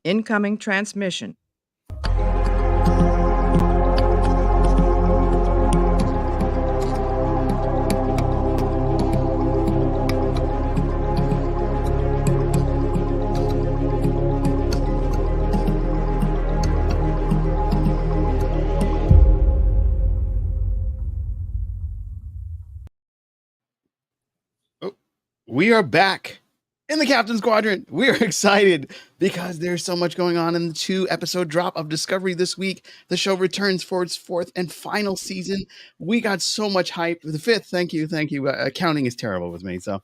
Incoming transmission. We are back in the Captain's Quadrant. We are excited because there's so much going on in the 2-episode drop of Discovery this week. The show returns for its 4th and final season. We got so much hype. The 5th, thank you. Counting is terrible with me. So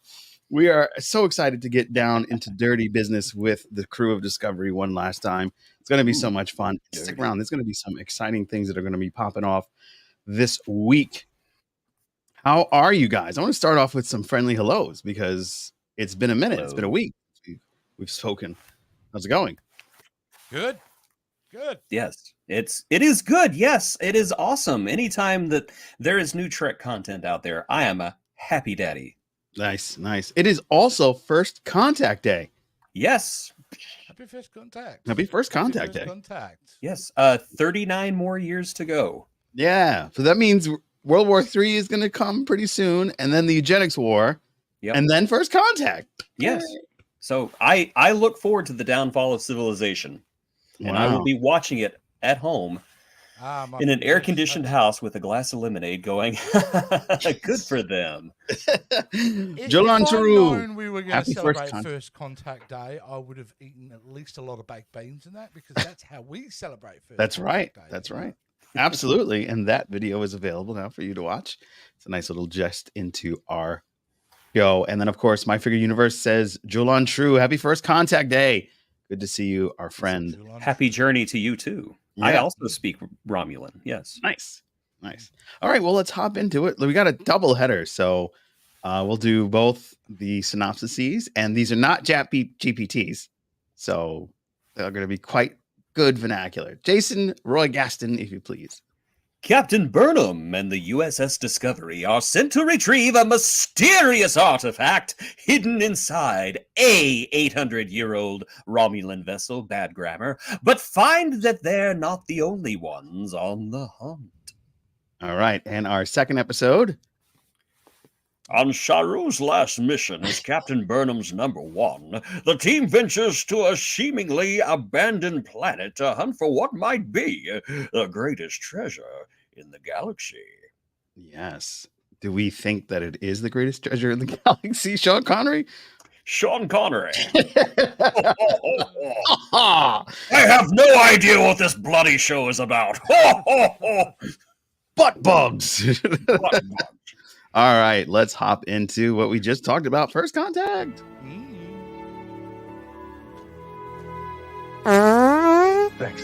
we are so excited to get down into dirty business with the crew of Discovery one last time. It's going to be so much fun. Stick around. There's going to be some exciting things that are going to be popping off this week. How are you guys? I want to start off with some friendly hellos because it's been a minute. Hello. It's been a week. We've spoken. How's it going? Good. Yes, it is good. Yes, it is awesome. Anytime that there is new Trek content out there, I am a happy daddy. Nice. It is also First Contact Day. Yes. Happy First Contact. Happy First Contact Day. Yes. 39 more years to go. Yeah. So that means World War III is going to come pretty soon, and then the Eugenics War, and then First Contact. Yes. So I look forward to the downfall of civilization, and I will be watching it at home in an air-conditioned house with a glass of lemonade going, good for them. Jolan Saru. We were going to celebrate First Contact Day, I would have eaten at least a lot of baked beans in that, because that's how we celebrate First Contact Day. That's right. Absolutely. And that video is available now for you to watch. It's a nice little jest into our show. And then, of course, My Figure Universe says, Jolan True, happy First Contact Day. Good to see you, our friend. Happy journey to you, too. Yeah. I also speak Romulan. Yes. Nice. All right. Well, let's hop into it. We got a double header. So we'll do both the synopsises. And these are not GPTs. So they're going to be quite good vernacular. Jason Roy Gaston, if you please. Captain Burnham and the U.S.S. Discovery are sent to retrieve a mysterious artifact hidden inside a 800-year-old Romulan vessel, bad grammar, but find that they're not the only ones on the hunt. All right, and our second episode. On Saru's last mission as Captain Burnham's #1, the team ventures to a seemingly abandoned planet to hunt for what might be the greatest treasure in the galaxy. Yes. Do we think that it is the greatest treasure in the galaxy, Sean Connery? Sean Connery. I have no idea what this bloody show is about. Butt bugs. All right, let's hop into what we just talked about. First Contact. Thanks.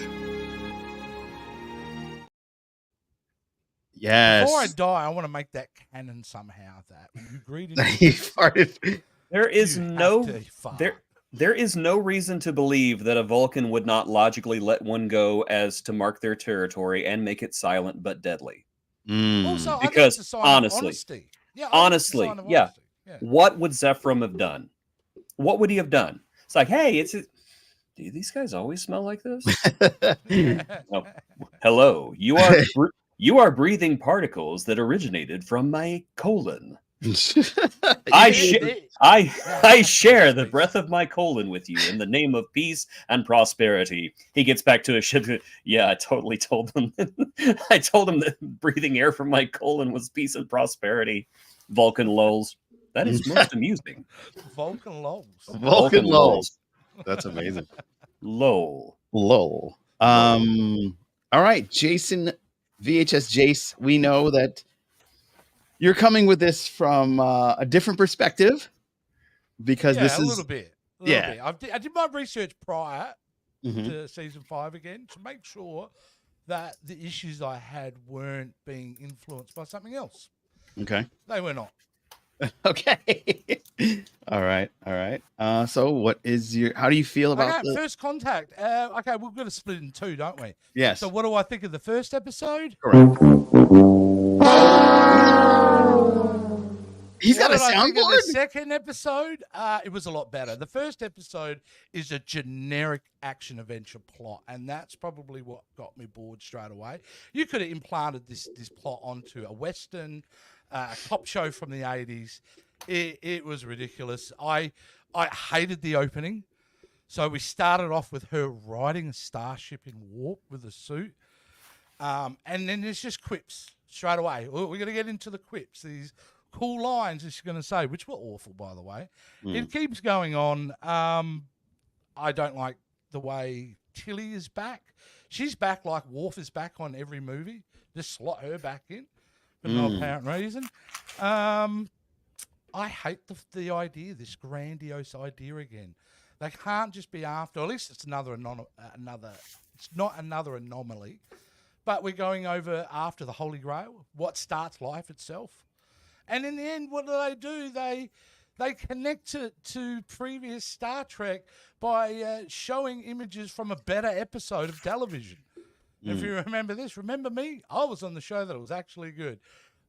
Yes. Before I die, I want to make that canon somehow. That when you greet he farted. There is no reason to believe that a Vulcan would not logically let one go as to mark their territory and make it silent but deadly. Also, because honestly, what would Zephram have done? What would he have done? It's like, hey, do these guys always smell like this? No. Hello, you are breathing particles that originated from my colon. I share the breath of my colon with you in the name of peace and prosperity. He gets back to his ship. Yeah, I totally told them. I told him that breathing air from my colon was peace and prosperity. Vulcan lols. That is most amusing. Vulcan lols. Vulcan lols. That's amazing. Lol. All right, Jason, VHS Jace, we know that you're coming with this from a different perspective because this is a little bit. I did my research prior to season 5 again to make sure that the issues I had weren't being influenced by something else. Okay. They were not. Okay. All right. So how do you feel about First Contact? Okay, we've got to split it in two, don't we? Yes. So what do I think of the first episode? Correct. He's got a What did I think of the soundboard? second episode? It was a lot better. The first episode is a generic action adventure plot, and that's probably what got me bored straight away. You could have implanted this plot onto a Western cop show from the 80s. It was ridiculous. I hated the opening. So we started off with her riding a starship in warp with a suit. And then there's just quips straight away. We're going to get into the quips, these cool lines that she's going to say, which were awful, by the way. It keeps going on. I don't like the way Tilly is back. She's back like Worf is back on every movie. Just slot her back in for no apparent reason. I hate the idea, this grandiose idea again. They can't just be after. At least it's another. It's not another anomaly, but we're going over after the Holy Grail. What starts life itself, and in the end, what do? They connect it to previous Star Trek by showing images from a better episode of television. If you remember this, remember me? I was on the show that it was actually good.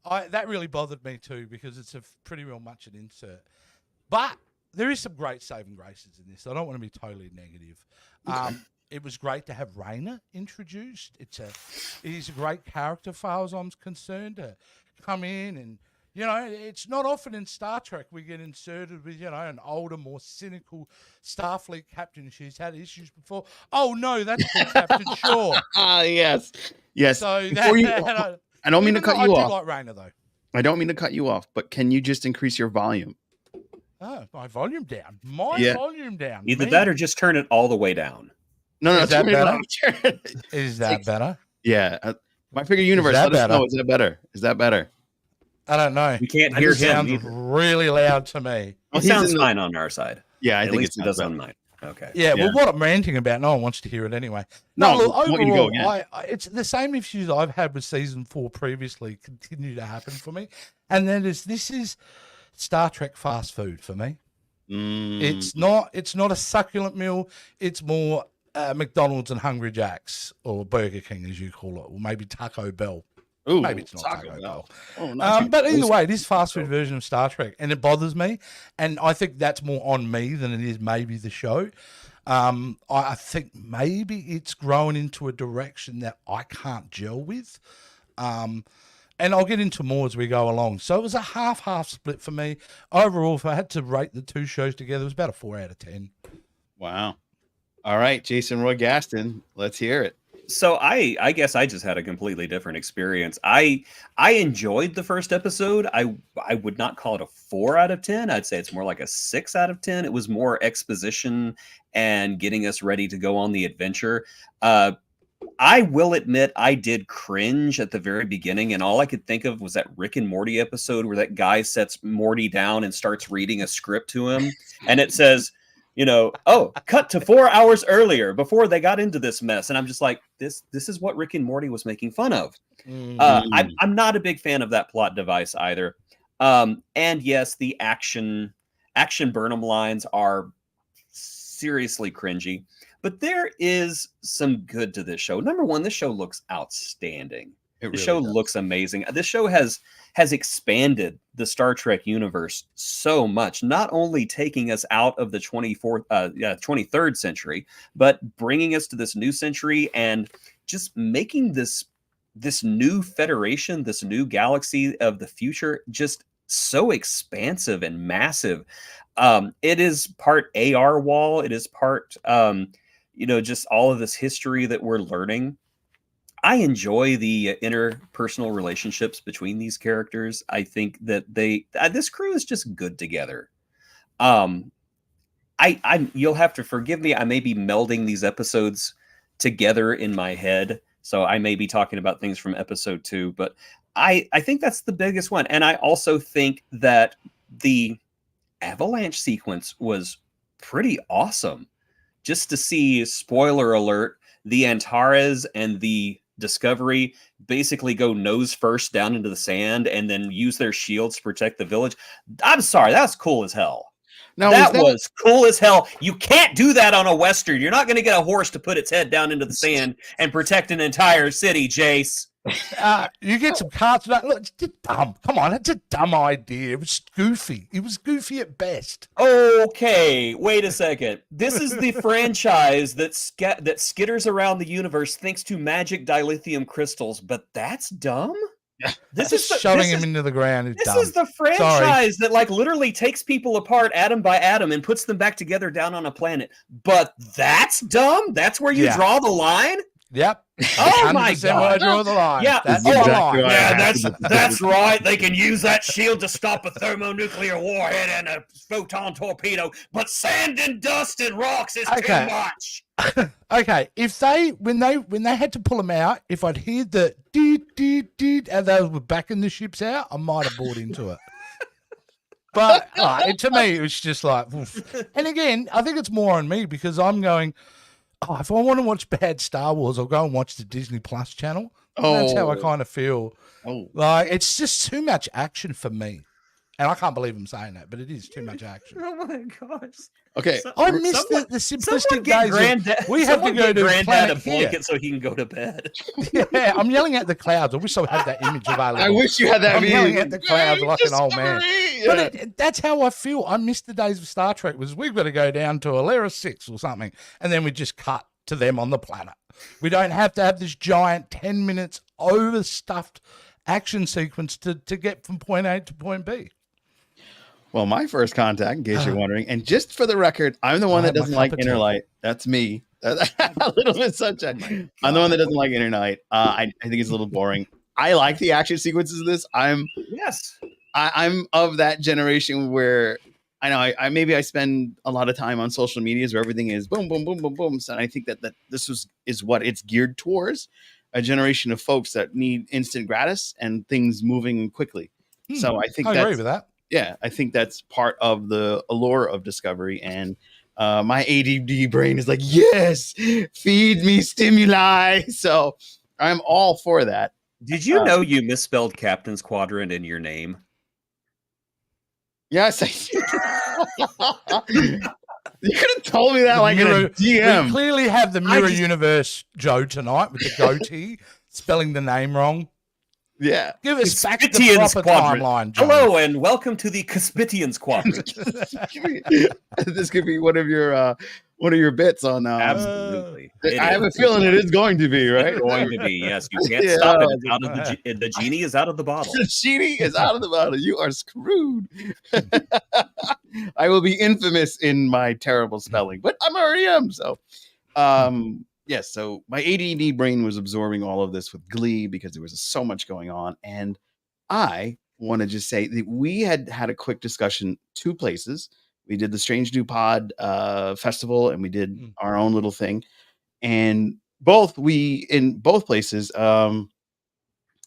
That really bothered me too because it's a pretty real much an insert, but there is some great saving graces in this. I don't want to be totally negative. Okay. It was great to have Raina introduced. He's a great character, as far as I'm concerned, to come in and, it's not often in Star Trek we get inserted with, an older, more cynical Starfleet captain. She's had issues before. Oh, no, that's Captain Shaw. Yes. So I don't mean to cut you off. I do like Raina, though. I don't mean to cut you off, but can you just increase your volume? Oh, my volume down. Volume down. Either that or just turn it all the way down. No, is that better? Is that better? Yeah. My Figure Universe, let us know. Is that better? Is that better? I don't know. We can't hear him. Sounds really loud to me. It sounds fine on our side. Yeah, I think it does on mine. Okay. Yeah, well, what I'm ranting about, no one wants to hear it anyway. No, look, overall, it's the same issues I've had with season 4 previously continue to happen for me. And then this is Star Trek fast food for me. It's not a succulent meal. It's more McDonald's and Hungry Jack's or Burger King, as you call it, or maybe Taco Bell. Ooh, maybe it's not Taco Bell. Oh, nice. But either way, it is fast food version of Star Trek, and it bothers me. And I think that's more on me than it is maybe the show. I think maybe it's grown into a direction that I can't gel with. And I'll get into more as we go along. So it was a half split for me. Overall, if I had to rate the two shows together, it was about a 4 out of 10. Wow. All right, Jason Roy Gaston, let's hear it. So I guess I just had a completely different experience. I enjoyed the first episode. I would not call it a 4 out of 10. I'd say it's more like a 6 out of 10. It was more exposition and getting us ready to go on the adventure. I will admit I did cringe at the very beginning, and all I could think of was that Rick and Morty episode where that guy sets Morty down and starts reading a script to him, and it says, cut to 4 hours earlier before they got into this mess. And I'm just like, this is what Rick and Morty was making fun of. I'm not a big fan of that plot device either. And yes, the action Burnham lines are seriously cringy. But there is some good to this show. Number one, this show looks outstanding. The show looks amazing. This show has expanded the Star Trek universe so much, not only taking us out of the 23rd century, but bringing us to this new century and just making this new federation, this new galaxy of the future, just so expansive and massive. It is part AR wall. It is part, just all of this history that we're learning. I enjoy the interpersonal relationships between these characters. I think that this crew is just good together. You'll have to forgive me. I may be melding these episodes together in my head, so I may be talking about things from episode 2. But I think that's the biggest one, and I also think that the avalanche sequence was pretty awesome. Just to see, spoiler alert, the Antares and the Discovery basically go nose first down into the sand and then use their shields to protect the village. I'm sorry, that's cool as hell. Now, that was cool as hell. You can't do that on a Western. You're not going to get a horse to put its head down into the sand and protect an entire city, Jace. You get some cards. Look, it's just dumb. Come on, it's a dumb idea. It was goofy. It was goofy at best. Okay, wait a second. This is the franchise that skitters around the universe thanks to magic dilithium crystals, but that's dumb? This is shoving him into the ground. Is this dumb. is the franchise that like literally takes people apart atom by atom and puts them back together down on a planet. But that's dumb? That's where you draw the line? Yep. Oh my God! I draw the line. Yeah, that's exactly that's right. They can use that shield to stop a thermonuclear warhead and a photon torpedo, but sand and dust and rocks is too much. Okay, if when they had to pull them out, if I'd heard the dee and they were backing the ships out, I might have bought into it. But to me, it was just like, oof. And again, I think it's more on me because I'm going, if I want to watch bad Star Wars, I'll go and watch the Disney Plus channel. That's how I kind of feel. Like, it's just too much action for me. And I can't believe I'm saying that, but it is too much action. Oh my gosh. Okay. I miss the simplistic days. We have to go to Granddad a blanket so he can go to bed. Yeah, I'm yelling at the clouds. I wish I had that image available. I wish you had that. I'm yelling at the clouds like an old man. Yeah. But that's how I feel. I miss the days of Star Trek. We've got to go down to Alera 6 or something, and then we just cut to them on the planet. We don't have to have this giant 10 minutes overstuffed action sequence to get from point A to point B. Well, my first contact, in case you're wondering, and just for the record, I'm the one that doesn't like Inner Light. That's me. A little bit sunshine. I'm the one that doesn't like Inner Light. I think it's a little boring. I like the action sequences of this. I'm of that generation where I know I maybe I spend a lot of time on social medias where everything is boom, boom, boom, boom, boom. So I think that this is what it's geared towards, a generation of folks that need instant gratis and things moving quickly. So I think I agree with that. Yeah, I think that's part of the allure of Discovery. And my ADD brain is like, yes, feed me stimuli. So I'm all for that. Did you know you misspelled Captain's Quadrant in your name? Yes, you could have told me that like in a DM. We clearly have the Mirror Universe Joe tonight with the goatee spelling the name wrong. Yeah. Give us back the proper timeline, Joe. Hello and welcome to the Cuspitians Quadrant. This could be one of your bits on Absolutely. I have a feeling it is going to be, right? It's going to be, yes. You can't stop it. It's out of the genie is out of the bottle. The genie is out of the bottle. You are screwed. I will be infamous in my terrible spelling, but I already am. So yes, so my ADD brain was absorbing all of this with glee because there was so much going on. And I want to just say that we had a quick discussion 2 places. We did the Strange New Pod festival and we did our own little thing. And in both places,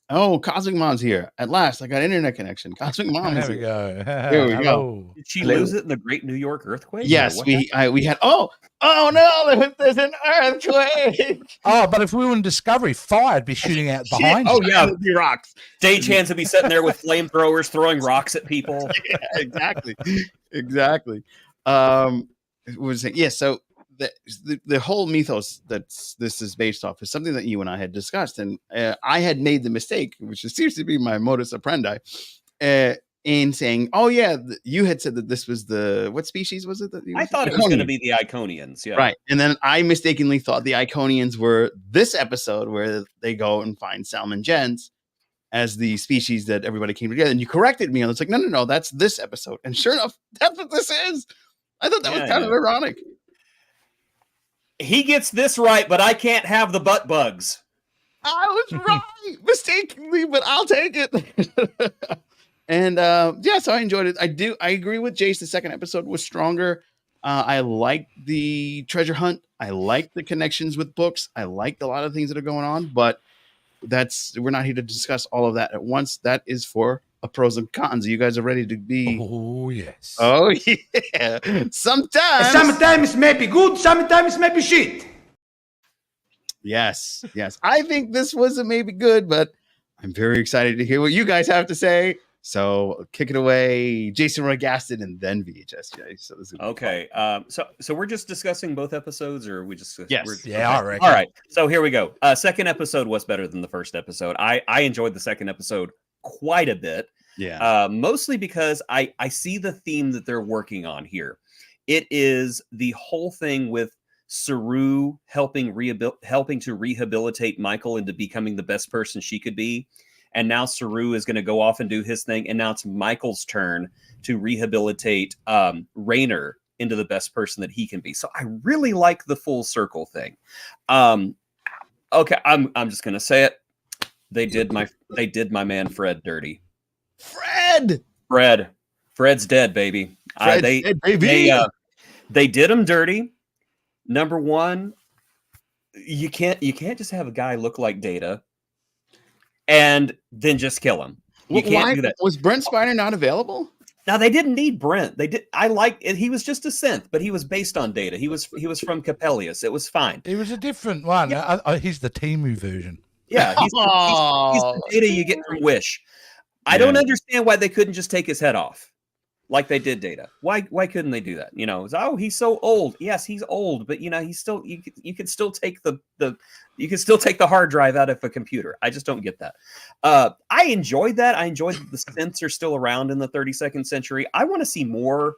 Cosmic Mom's here. At last, I got internet connection. Cosmic Mom is here. There we go. Did she lose it in the Great New York earthquake? Yes, we had. Oh no! There's an earthquake. But if we were in Discovery, fire'd be shooting out behind. Oh yeah, it'd be rocks. Stagehands would be sitting there with flamethrowers throwing rocks at people. Yeah, exactly. So the whole mythos that this is based off is something that you and I had discussed, and I had made the mistake, which seems to be my modus operandi, in saying, "Oh yeah, you had said that this was what species was it that I thought it was going to be the Iconians?" Yeah, right. And then I mistakenly thought the Iconians were this episode where they go and find Salmon Gens as the species that everybody came together. And you corrected me, and it's like, no, that's this episode. And sure enough, that's what this is. I thought that was kind of ironic. He gets this right, but I can't have the butt bugs. I was right, mistakenly, but I'll take it. And so I enjoyed it. I agree with Jace. The second episode was stronger. I liked the treasure hunt. I liked the connections with books. I liked a lot of things that are going on, but we're not here to discuss all of that at once. That is for a pros and cons. You guys are ready to be? Oh yes. Oh yeah. Sometimes may be good, sometimes may be shit. Yes. I think this was maybe good, but I'm very excited to hear what you guys have to say. So kick it away, Jason Roy Gaston, and then VHSJ. So this is Okay. So we're just discussing both episodes, or we just Yes. Yeah, I reckon. All right. So here we go. Second episode was better than the first episode. I enjoyed the second episode quite a bit. Yeah. Mostly because I see the theme that they're working on here. It is the whole thing with Saru helping to rehabilitate Michael into becoming the best person she could be. And now Saru is going to go off and do his thing. And now it's Michael's turn to rehabilitate Raynor into the best person that he can be. So I really like the full circle thing. Okay, I'm just going to say it. They did my man Fred dirty. Fred's dead, baby. Dead, baby. They did him dirty. Number one, you can't just have a guy look like Data and then just kill him. You can't do that. Was Brent Spiner not available? Now they didn't need Brent. They did. I like it. He was just a synth, but he was based on Data. He was from Capellius. It was fine. He was a different one. Yeah. He's the Temu version. Yeah, he's the Data you get from Wish. I don't understand why they couldn't just take his head off, like they did Data. Why couldn't they do that? You know, he's so old. Yes, he's old, but you know, he's still you can still take you can still take the hard drive out of a computer. I just don't get that. I enjoyed that. I enjoyed that the synths are still around in the 32nd century. I want to see more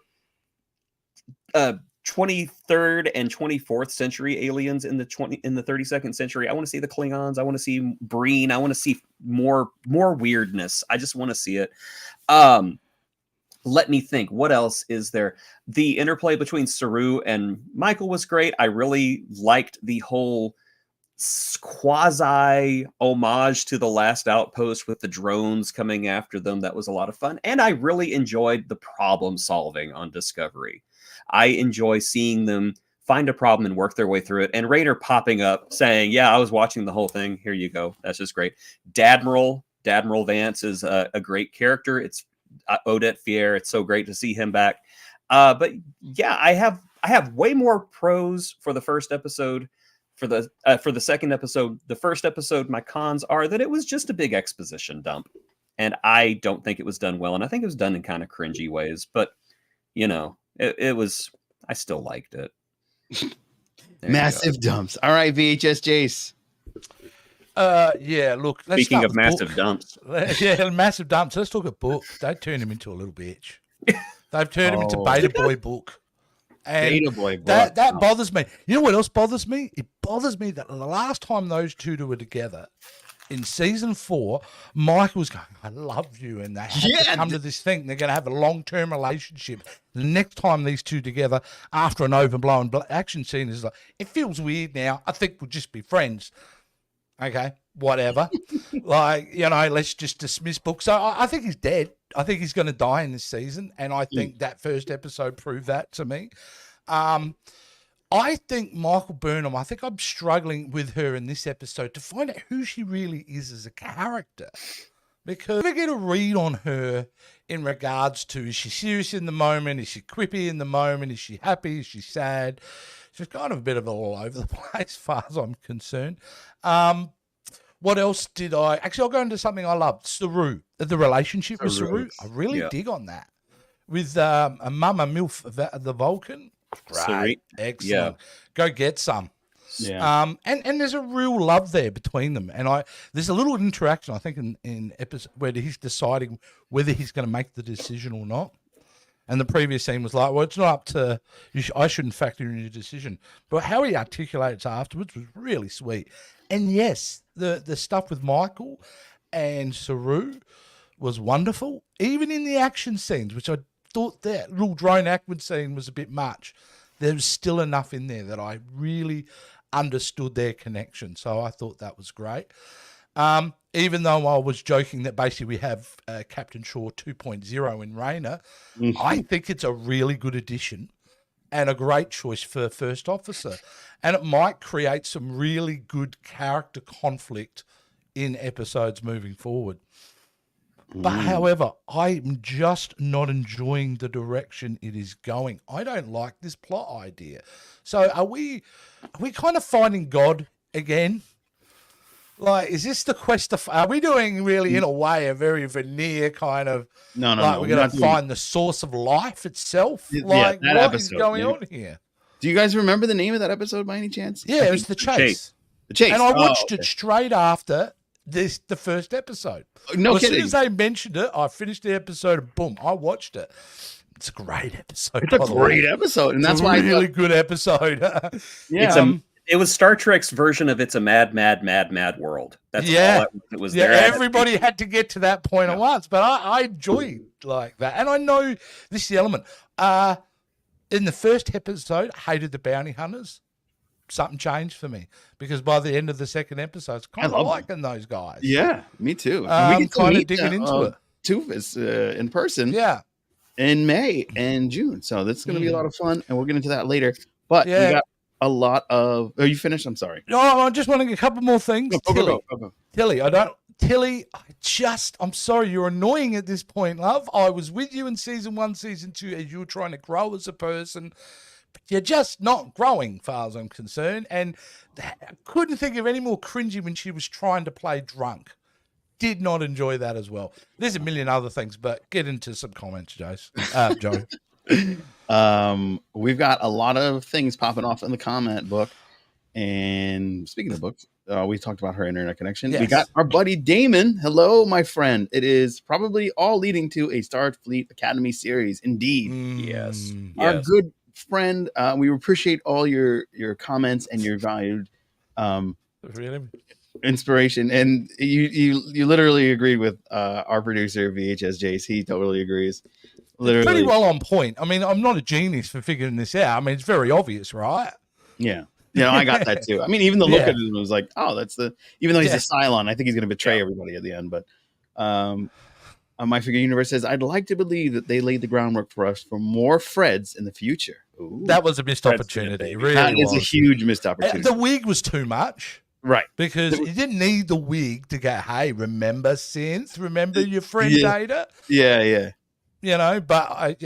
23rd and 24th century aliens in the 32nd century. I want to see the Klingons. I want to see Breen. I want to see more weirdness. I just want to see it. Let me think. What else is there? The interplay between Saru and Michael was great. I really liked the whole quasi homage to The Last Outpost with the drones coming after them. That was a lot of fun. And I really enjoyed the problem solving on Discovery. I enjoy seeing them find a problem and work their way through it. And Raynor popping up saying, yeah, I was watching the whole thing. Here you go. That's just great. Dadmiral Vance is a great character. It's Odette Fier. It's so great to see him back. But yeah, I have way more pros for the first episode. For the second episode, the first episode, my cons are that it was just a big exposition dump. And I don't think it was done well. And I think it was done in kind of cringy ways. But, you know, it was, I still liked it. Massive dumps. All right, VHS Jace. Yeah, look. Speaking of massive dumps. Yeah, massive dumps. Let's talk about Book. They turned him into a little bitch. They've turned him into Beta Boy Book. And Beta Boy Book. That bothers me. You know what else bothers me? It bothers me that the last time those two were together in season 4, Michael was going, I love you, and they have to come to this thing. They're going to have a long-term relationship. The next time these two together, after an overblown action scene, is like, it feels weird now. I think we'll just be friends. Okay, whatever. Like, you know, let's just dismiss Book. So I think he's dead. I think he's going to die in this season, and I think that first episode proved that to me. I think Michael Burnham, I think I'm struggling with her in this episode to find out who she really is as a character. Because I get a read on her in regards to, is she serious in the moment? Is she quippy in the moment? Is she happy? Is she sad? She's kind of a bit of all over the place as far as I'm concerned. What else did I... Actually, I'll go into something I loved. Saru. The relationship with Saru. I really dig on that. With a Mama Milf, the Vulcan. Great. Excellent. Go get some. Yeah. And there's a real love there between them. And there's a little interaction, I think, in episode where he's deciding whether he's going to make the decision or not. And the previous scene was like, well, it's not up to... I shouldn't factor in your decision. But how he articulates afterwards was really sweet. And yes, the stuff with Michael and Saru was wonderful. Even in the action scenes, which I thought that little drone Ackwood scene was a bit much, there was still enough in there that I really understood their connection. So I thought that was great. Even though I was joking that basically we have Captain Shaw 2.0 in Raynor, I think it's a really good addition and a great choice for first officer. And it might create some really good character conflict in episodes moving forward. But however, I'm just not enjoying the direction it is going. I don't like this plot idea. So are we kind of finding God again? Like, is this the quest of? Are we doing really, in a way, a very veneer kind of? No, Like, we're going not to doing- find the source of life itself. Yeah, Like, that what is episode, going yeah. on here? Do you guys remember the name of that episode by any chance? Yeah, it was the chase. The Chase. And I watched it straight after the first episode. No As kidding. soon as they mentioned it, I finished the episode and boom, I watched it. It's a great episode. It's a great episode, and that's why really good episode. Yeah, it was Star Trek's version of "It's a mad, mad, mad, mad world." That's all it was. Yeah, there. everybody had to get to that point at once, but I enjoyed like that, and I know this is the element. In the first episode, hated the bounty hunters. Something changed for me because by the end of the second episode, I was kind of liking those guys. Yeah, me too. We get kind of digging into it. Toofus in person. Yeah. In May and June. So that's going to be a lot of fun, and we'll get into that later. But we got a lot of. Oh, you finished? I'm sorry. No, I'm just wanting a couple more things. Go. Tilly, I'm sorry, you're annoying at this point, love. I was with you in season 1, season 2, as you were trying to grow as a person. But you're just not growing, far as I'm concerned. And I couldn't think of any more cringy when she was trying to play drunk. Did not enjoy that as well. There's a million other things, but get into some comments, Joe. We've got a lot of things popping off in the comment book. And speaking of books, we talked about her internet connection. Yes. We got our buddy Damon. Hello, my friend. It is probably all leading to a Starfleet Academy series. Indeed. Yes. Our good friend. We appreciate all your comments and your valued inspiration. And you literally agreed with our producer VHS Jace. He totally agrees. Literally. Pretty well on point. I mean, I'm not a genius for figuring this out. I mean, it's very obvious, right? Yeah. I got that too. I mean, even the look at it was like, oh, that's even though he's a Cylon, I think he's going to betray everybody at the end. But My Figure Universe says, I'd like to believe that they laid the groundwork for us for more Freds in the future. Ooh. That was a missed opportunity. Really that is a huge missed opportunity. The wig was too much. Right. Because you didn't need the wig to go, hey, remember Synth? Remember your friend Data? Yeah. But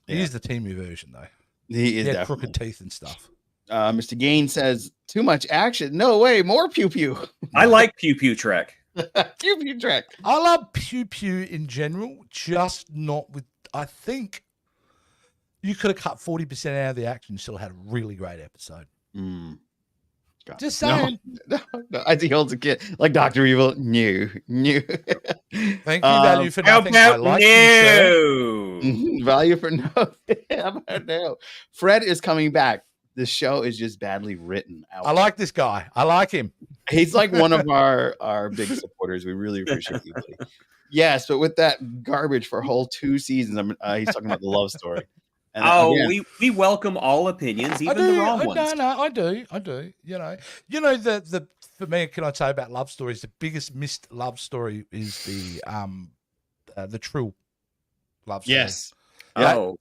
he's the Timu version, though. He is definitely. Crooked teeth and stuff. Mr. Gain says, too much action. No way, more Pew Pew. I like Pew Pew Trek. Pew Pew Trek. I love Pew Pew in general, just not with. I think you could have cut 40% out of the action and still had a really great episode. Just saying. No. I think he holds a kid like Dr. Evil. New. Thank you, value for nothing. I like you, value for nothing. How about now? Fred is coming back. The show is just badly written out. I like this guy. I like him. He's like one of our big supporters. We really appreciate you, buddy. Yes, but with that garbage for a whole 2 seasons, he's talking about the love story. And we welcome all opinions, even the wrong ones. No, I do. The for me, can I say about love stories? The biggest missed love story is the Trill love story. Yes. I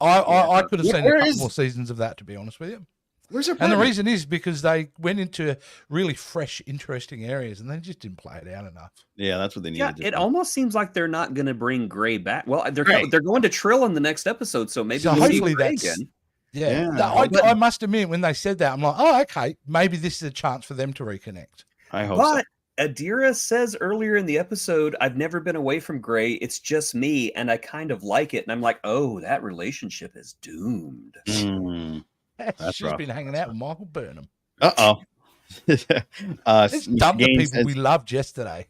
could have seen a couple more seasons of that, to be honest with you. Where's her and the reason is because they went into really fresh, interesting areas, and they just didn't play it out enough. Yeah, that's what they needed. Yeah, it almost seems like they're not going to bring Gray back. Well, they're going to Trill in the next episode, so maybe hopefully Gray that's again. Yeah. I must admit, when they said that, I'm like, oh, okay, maybe this is a chance for them to reconnect. I hope so. Adira says earlier in the episode, I've never been away from Gray. It's just me, and I kind of like it. And I'm like, oh, that relationship is doomed. She's been hanging out with Michael Burnham. It's dumb the people we loved yesterday.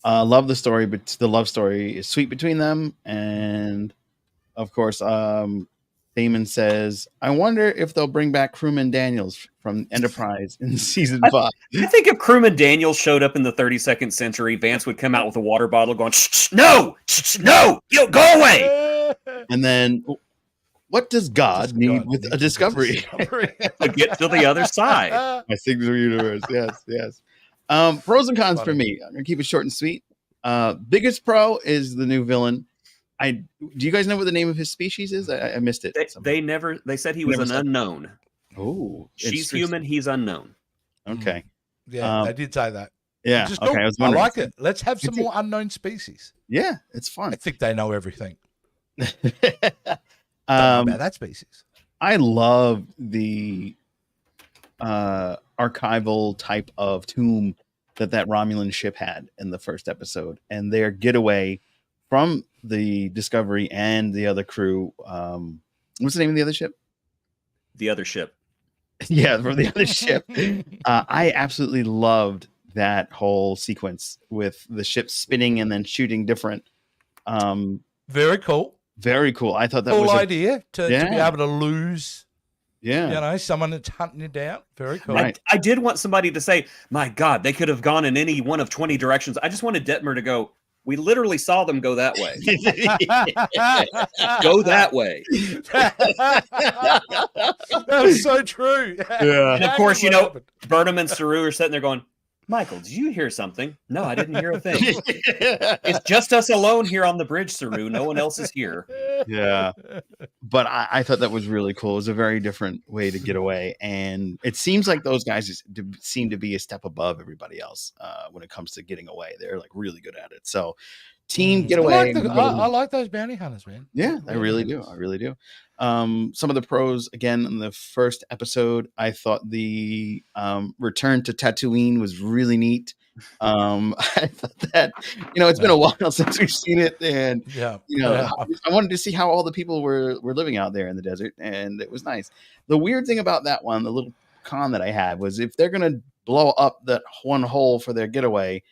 Love the story, but the love story is sweet between them. And of course, Damon says, I wonder if they'll bring back Crewman Daniels from Enterprise in season 5. I think if Crewman Daniels showed up in the 32nd century, Vance would come out with a water bottle going, no, go away. And then, what does God need with a discovery? To get to the other side. My Signature Universe. Yes. Pros and cons for me. I'm going to keep it short and sweet. Biggest pro is the new villain. Do you guys know what the name of his species is? I missed it. They said he was an unknown. Oh, she's human. He's unknown. Okay. Yeah, I did say that. Yeah. Okay. I like it. Let's have some more unknown species. Yeah, it's fun. I think they know everything. About that species. I love the archival type of tomb that Romulan ship had in the first episode, and their getaway from the Discovery and the other crew. What's the name of the other ship? The other ship. Yeah, from the other ship. I absolutely loved that whole sequence with the ship spinning and then shooting different. Very cool. Very cool. I thought that cool was idea to be able to lose. Yeah, someone that's hunting you down. Very cool. Right. I did want somebody to say, "My God, they could have gone in any one of 20 directions." I just wanted Detmer to go, "We literally saw them go that way. Go that way." That was so true. Yeah. And of course, you know, Burnham and Saru are sitting there going, "Michael, did you hear something?" "No, I didn't hear a thing." "It's just us alone here on the bridge, Saru. No one else is here." Yeah. But I thought that was really cool. It was a very different way to get away. And it seems like those guys seem to be a step above everybody else when it comes to getting away. They're like really good at it. So team getaway. I like those bounty hunters, man. Yeah, I really do. I really do. Some of the pros, again, in the first episode, I thought the return to Tatooine was really neat. I thought that, it's been a while since we've seen it, and I wanted to see how all the people were living out there in the desert, and it was nice. The weird thing about that one, the little con that I had, was if they're gonna blow up that one hole for their getaway,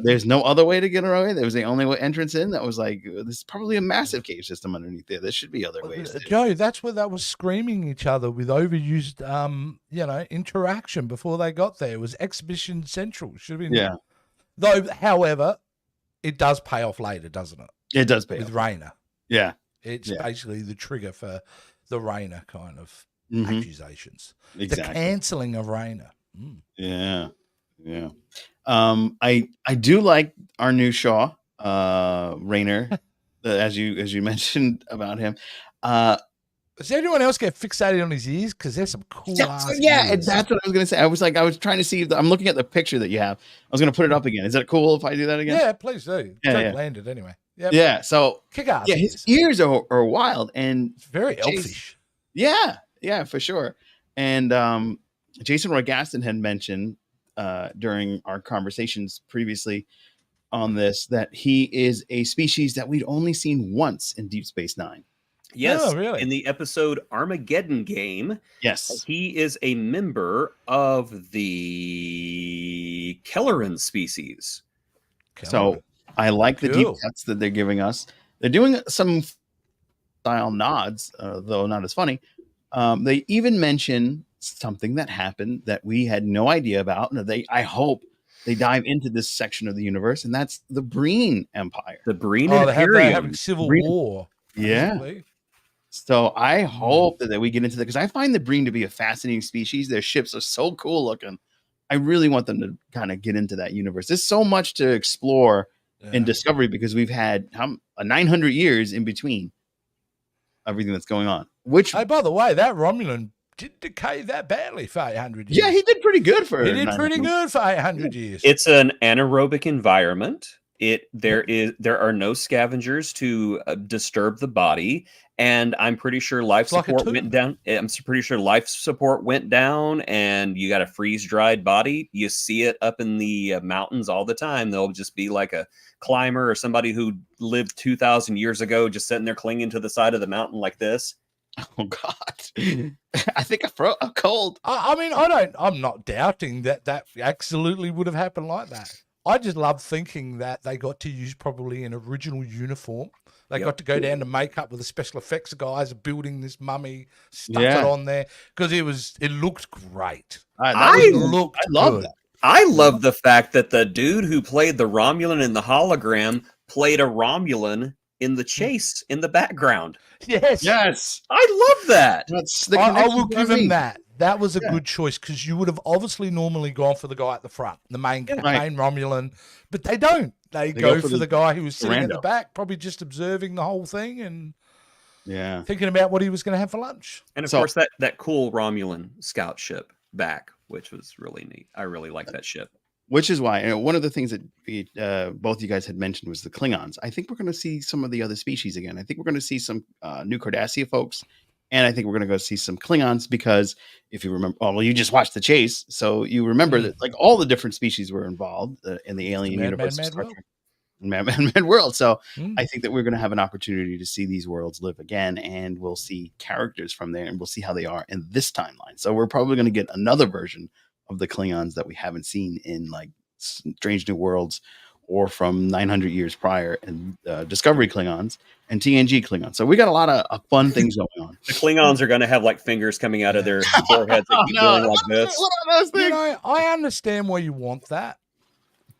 there's no other way to get away. There was the only way entrance in. That was like, this is probably a massive cave system underneath there. There should be other ways. Joe, that's where they were screaming each other with overused, interaction before they got there. It was Exhibition Central. Should have been. Yeah. Though, however, it does pay off later, doesn't it? It does pay with off. Rayner. Yeah. It's basically the trigger for the Rayner kind of accusations. Exactly. The cancelling of Rayner. Yeah. Yeah. I do like our new Shaw, Rayner, as you mentioned about him. Does anyone else get fixated on his ears? Because there's some cool ass ears. That's what I was gonna say. I was trying to see if I'm looking at the picture that you have. I was gonna put it up again. Is that cool if I do that again? Yeah, please do. Yeah, landed anyway. Yep. Yeah. So kick ass. Yeah, his ears are wild and it's very elfish. Yeah, for sure. And Jason Roy Gaston had mentioned during our conversations previously on this that he is a species that we'd only seen once in Deep Space Nine. Yes, oh, really? In the episode Armageddon Game. Yes, he is a member of the Kelleran species. So I like the deep cuts that they're giving us. They're doing some style nods, though not as funny. They even mention something that happened that we had no idea about. And I hope they dive into this section of the universe, and that's the Breen Empire. The Breen Imperium. They're having civil war. Yeah. So I hope that we get into that, because I find the Breen to be a fascinating species. Their ships are so cool looking. I really want them to kind of get into that universe. There's so much to explore in Discovery, because we've had 900 years in between everything that's going on. Hey, by the way, that Romulan didn't decay that badly for 800 years. Yeah, he did pretty good for 800 years. It's an anaerobic environment. There are no scavengers to disturb the body, and I'm pretty sure life support went down. I'm pretty sure life support went down, and you got a freeze-dried body. You see it up in the mountains all the time. There'll just be like a climber or somebody who lived 2,000 years ago just sitting there clinging to the side of the mountain like this. Oh God! I think I'm cold. I mean, I'm not doubting that absolutely would have happened like that. I just love thinking that they got to use probably an original uniform. They got to go down to makeup with the special effects guys building this mummy, stuff it on there, because it looked great. I love that. I love the fact that the dude who played the Romulan in the hologram played a Romulan in the chase in the background. Yes. I love that. I will give him that. That was a good choice, because you would have obviously normally gone for the guy at the front, the main Romulan, but they don't. They go for the guy who was sitting at the back, probably just observing the whole thing and thinking about what he was going to have for lunch. And of course, that cool Romulan scout ship back, which was really neat. I really like that ship. Which is why one of the things that both you guys had mentioned was the Klingons. I think we're going to see some of the other species again. I think we're going to see some new Cardassia folks And I think we're going to go see some Klingons because if you remember, well, you just watched The Chase. So you remember that like all the different species were involved in the alien universe of Star Trek. Mad World. So I think that we're going to have an opportunity to see these worlds live again, and we'll see characters from there, and we'll see how they are in this timeline. So we're probably going to get another version of the Klingons that we haven't seen in like Strange New Worlds or from 900 years prior, and Discovery Klingons and TNG Klingons. So we got a lot of fun things going on. The Klingons are going to have like fingers coming out of their foreheads that keep going like this. You know, I understand why you want that.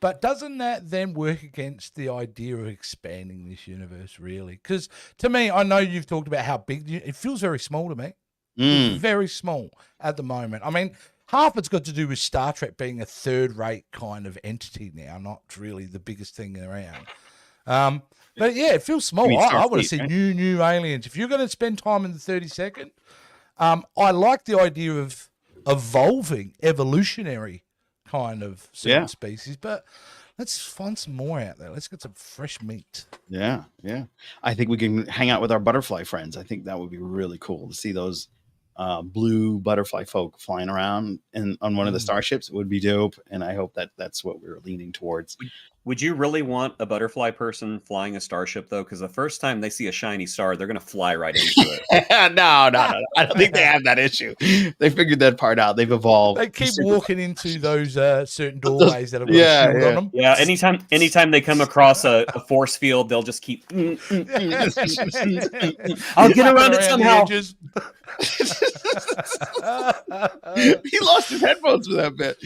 But doesn't that then work against the idea of expanding this universe, really? Because to me, I know you've talked about how big it feels. Very small to me. It's very small at the moment. I mean, half it's got to do with Star Trek being a third-rate kind of entity now, not really the biggest thing around. But yeah, it feels small. I want to see new aliens. If you're going to spend time in the 32nd, I like the idea of evolutionary kind of certain species, but let's find some more out there. Let's get some fresh meat. Yeah. I think we can hang out with our butterfly friends. I think that would be really cool to see those blue butterfly folk flying around on one of the starships. It would be dope, and I hope that that's what we're leaning towards. Would you really want a butterfly person flying a starship, though? Because the first time they see a shiny star, they're going to fly right into it. No. I don't think they have that issue. They figured that part out. They've evolved. They keep walking into those certain doorways that have got a shield on them. Yeah, anytime they come across a force field, they'll just keep... I'll get around it somehow. He lost his headphones for that bit.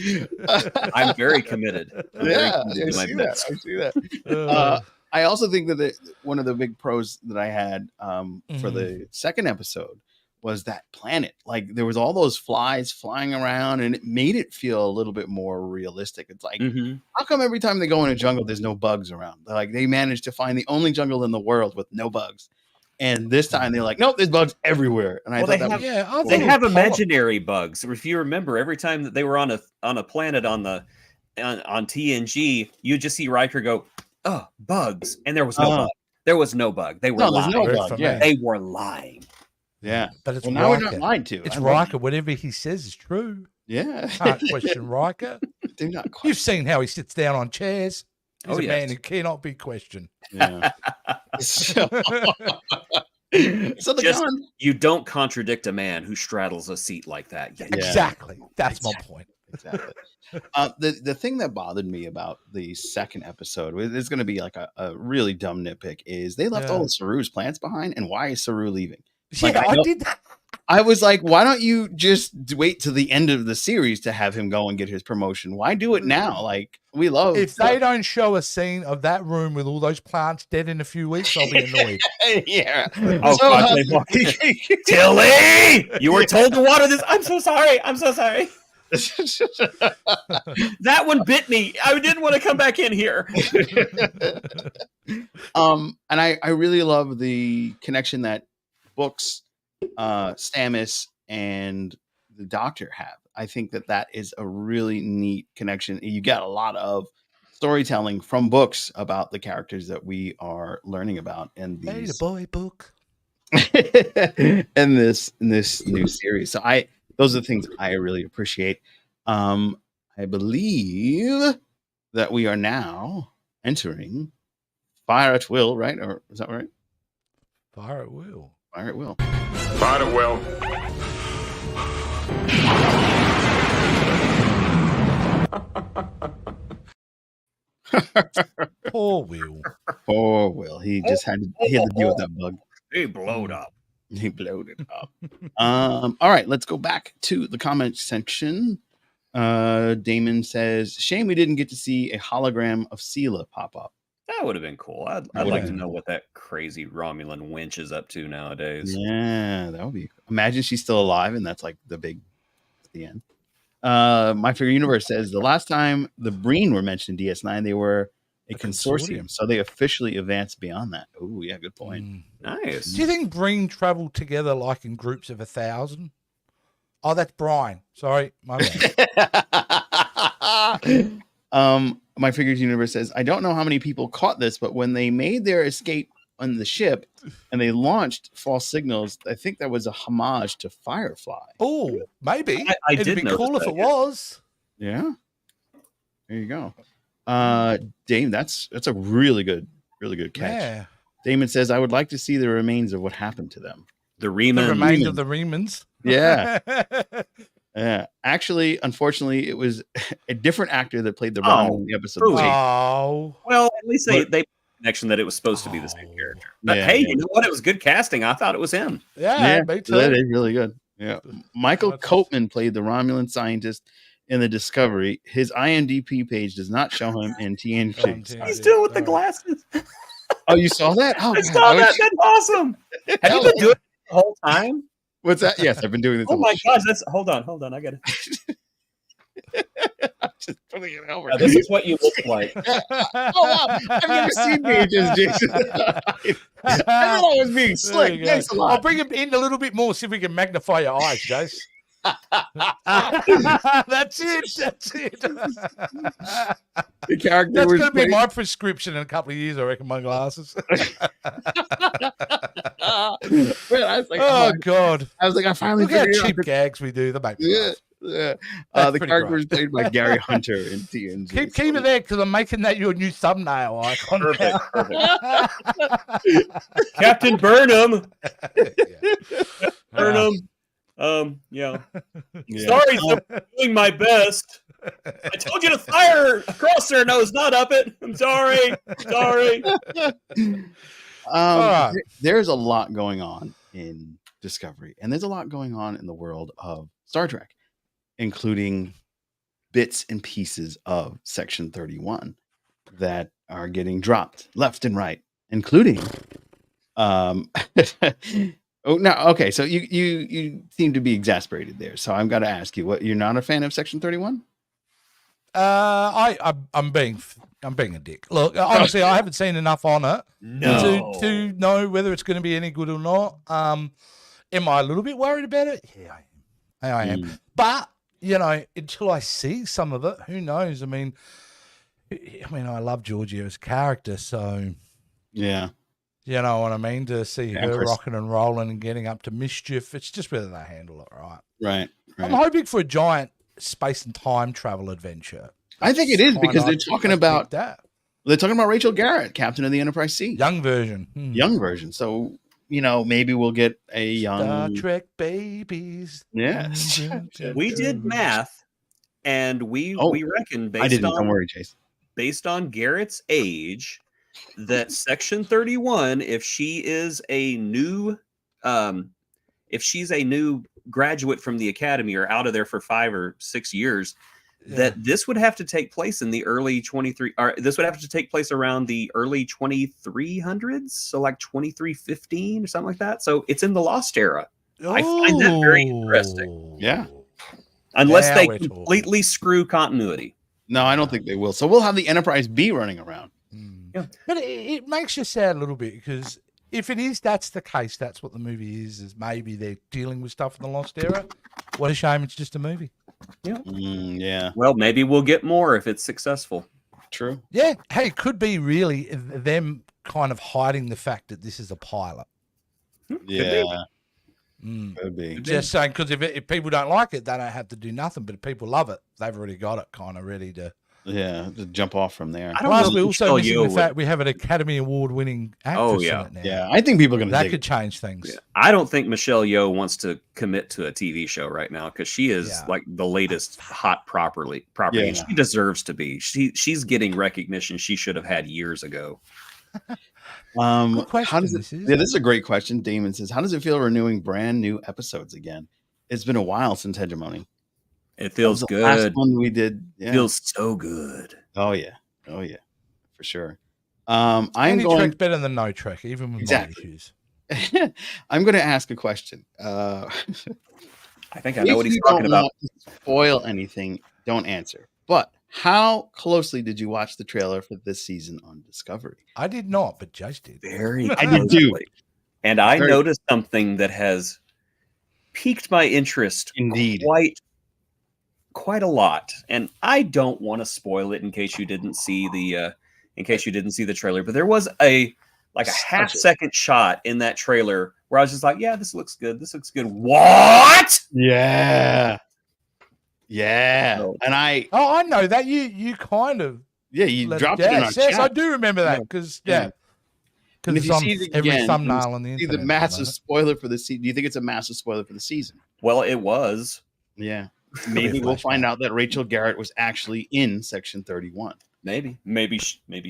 I'm very committed. I see that. I also think that one of the big pros that I had for the second episode was that planet. Like there was all those flies flying around, and it made it feel a little bit more realistic. It's like, how come every time they go in a jungle, there's no bugs around? Like they managed to find the only jungle in the world with no bugs. And this time they're like, nope, there's bugs everywhere. And I thought they have imaginary bugs. If you remember, every time that they were on a planet on TNG, you just see Riker go, "Oh, bugs," and there was no bug. There was no bug. They were lying. No bug, They were lying. Yeah, but it's now we're not lied to. It's Riker. Whatever he says is true. Yeah, can't question Riker. Do not question. You've seen how he sits down on chairs. He's a man who cannot be questioned. Yeah. You don't contradict a man who straddles a seat like that. Yeah. Exactly. That's my point. Exactly. The thing that bothered me about the second episode is going to be like a really dumb nitpick is they left all of Saru's plants behind, and why is Saru leaving? Like, I did that. I was like, why don't you just wait to the end of the series to have him go and get his promotion? Why do it now? Like, we love. If they don't show a scene of that room with all those plants dead in a few weeks, I'll be annoyed. Yeah. Oh, God, Tilly, you were told to water this. I'm so sorry. That one bit me. I didn't want to come back in here. And I really love the connection that books, Stamets and the Doctor have. I think that is a really neat connection. You got a lot of storytelling from books about the characters that we are learning about in these boy book in this new series. So those are the things I really appreciate. I believe that we are now entering Fire at Will, right? Or is that right? Fire at Will. Fire at Will. Fire at Will. Poor Will. Poor Will. He just had to deal with that bug. He blowed up. He blowed it up. All right, let's go back to the comment section. Damon says, shame we didn't get to see a hologram of Sela pop up. That would have been cool. I'd like to know what that crazy Romulan wench is up to nowadays. Yeah, that would be. Imagine she's still alive, and that's like the big at the end. My Figure Universe says the last time the Breen were mentioned in DS9, they were a consortium, so they officially advanced beyond that. Oh, yeah, good point. Nice. Do you think Breen traveled together like in groups of 1,000? Oh, that's Brian. Sorry, my bad. My Figures Universe says, I don't know how many people caught this, but when they made their escape on the ship, and they launched false signals. I think that was a homage to Firefly. Oh, maybe. I It'd did be notice cool if that, it yeah. was. Yeah, there you go. Dame, that's a really good catch. Yeah. Damon says, "I would like to see the remains of what happened to them." The The Reman. remains of the Remans. Yeah, yeah. Actually, unfortunately, it was a different actor that played the Romulan in the episode. boo. Oh. Well, at least they But- made a connection that it was supposed to be the same character. But Yeah, hey, yeah. you know what? It was good casting. I thought it was him. Yeah, me too. That is really good. Yeah, Michael That's- Copeman played the Romulan scientist in the Discovery. His IMDb page does not show him in TNG. On TNG. He's still with the Sorry. glasses. Oh, you saw that? Oh, I God, saw I was- that. That's awesome. Have you been doing it the whole time? What's that? Yes, I've been doing this. Oh the my whole gosh! That's hold on. I gotta. I'm just putting it over. Now, this is what you look like. Oh wow! I've never seen pages, Jason. I thought I was being There you slick. go. Thanks a I'll lot. bring him in a little bit more, see if we can magnify your eyes, Jace. That's it. That's it. The character That's was going to be played- my prescription in a couple of years, I reckon, my glasses. Man, I was like, Oh, God. I finally Look how figured out cheap that- gags we do. They make me Yeah, laugh. yeah. That's The pretty character great. was played by Gary Hunter in TNG. Keep it there because I'm making that your new thumbnail icon. Perfect, now. Captain Burnham. Yeah. Burnham. Yeah. Yeah. Sorry, sir, I'm doing my best. I told you to fire across there. No, it's not up it. I'm sorry. Sorry. right. There's a lot going on in Discovery, and there's a lot going on in the world of Star Trek, including bits and pieces of Section 31 that are getting dropped left and right, including oh no, okay, so you seem to be exasperated there, so I'm gonna ask you, what, you're not a fan of Section 31? I'm being a dick. Look, honestly, I haven't seen enough on it No. to know whether it's going to be any good or not. Am I a little bit worried about it? Yeah, I am. But you know, until I see some of it, who knows? I mean, I love Georgia's character, so Yeah. you know what I mean. To see her Empress. rocking and rolling and getting up to mischief, it's just whether they handle it right. Right. I'm hoping for a giant space and time travel adventure. I think it is, Why because not? they're talking Let's about pick that Rachel Garrett, Captain of the Enterprise C, young version. young version. So maybe we'll get a young Star Trek babies. Yes. We did math, and we reckon I didn't. Don't on worry, Chase. based on Garrett's age, that Section 31, if she is a new if she's a new graduate from the academy or out of there for 5 or 6 years, that this would have to take place in the early 23, or this would have to take place around the early 2300s, so like 2315 or something like that. So it's in the Lost Era. I find that very interesting. Yeah. Unless Now they we're talking. completely screw continuity. No, I don't think they will. So we'll have the Enterprise B running around. Yeah. But it makes you sad a little bit, because if it is, that's the case, that's what the movie is maybe they're dealing with stuff in the Lost Era. What a shame it's just a movie. Yeah. Well, maybe we'll get more if it's successful. True. Yeah. Hey, it could be really them kind of hiding the fact that this is a pilot. Yeah. Could be. Just saying, because if people don't like it, they don't have to do nothing. But if people love it, they've already got it kind of ready to. Yeah. Just jump off from there. I don't Plus, know we're if also Michelle missing Yeoh the fact we have an Academy Award winning actress yeah. in it now. Yeah. I think people are going to That dig could it. change things. Yeah. I don't think Michelle Yeoh wants to commit to a TV show right now, because she is like the latest hot property. Yeah. And she deserves to be. She's getting recognition she should have had years ago. Good question, How does it? this is. Yeah, this is a great question. Damon says, "How does it feel renewing brand new episodes again? It's been a while since Hegemony. It feels That was the last good. one we did. Yeah. Feels so good. Oh yeah, for sure. I'm Any going. track's better than no track, even with Exactly. my issues. I'm going to ask a question. I think I If know what he's you talking don't about. want to spoil anything, don't answer. But how closely did you watch the trailer for this season on Discovery? I did not, but Jace did. Very I did too. closely. And I Very- noticed something that has piqued my interest Indeed. quite a lot. And I don't want to spoil it in case you didn't see the trailer, but there was like a half-second shot in that trailer where I was just like, yeah, this looks good. This looks good. What? Yeah. And I know that you kind of you dropped it in our chat. Yes, I do remember that because And if it's you on see it every again, thumbnail on the see internet. the massive spoiler for the season. Do you think it's a massive spoiler for the season? Well, it was. Yeah. Maybe we'll find out that Rachel Garrett was actually in Section 31. Maybe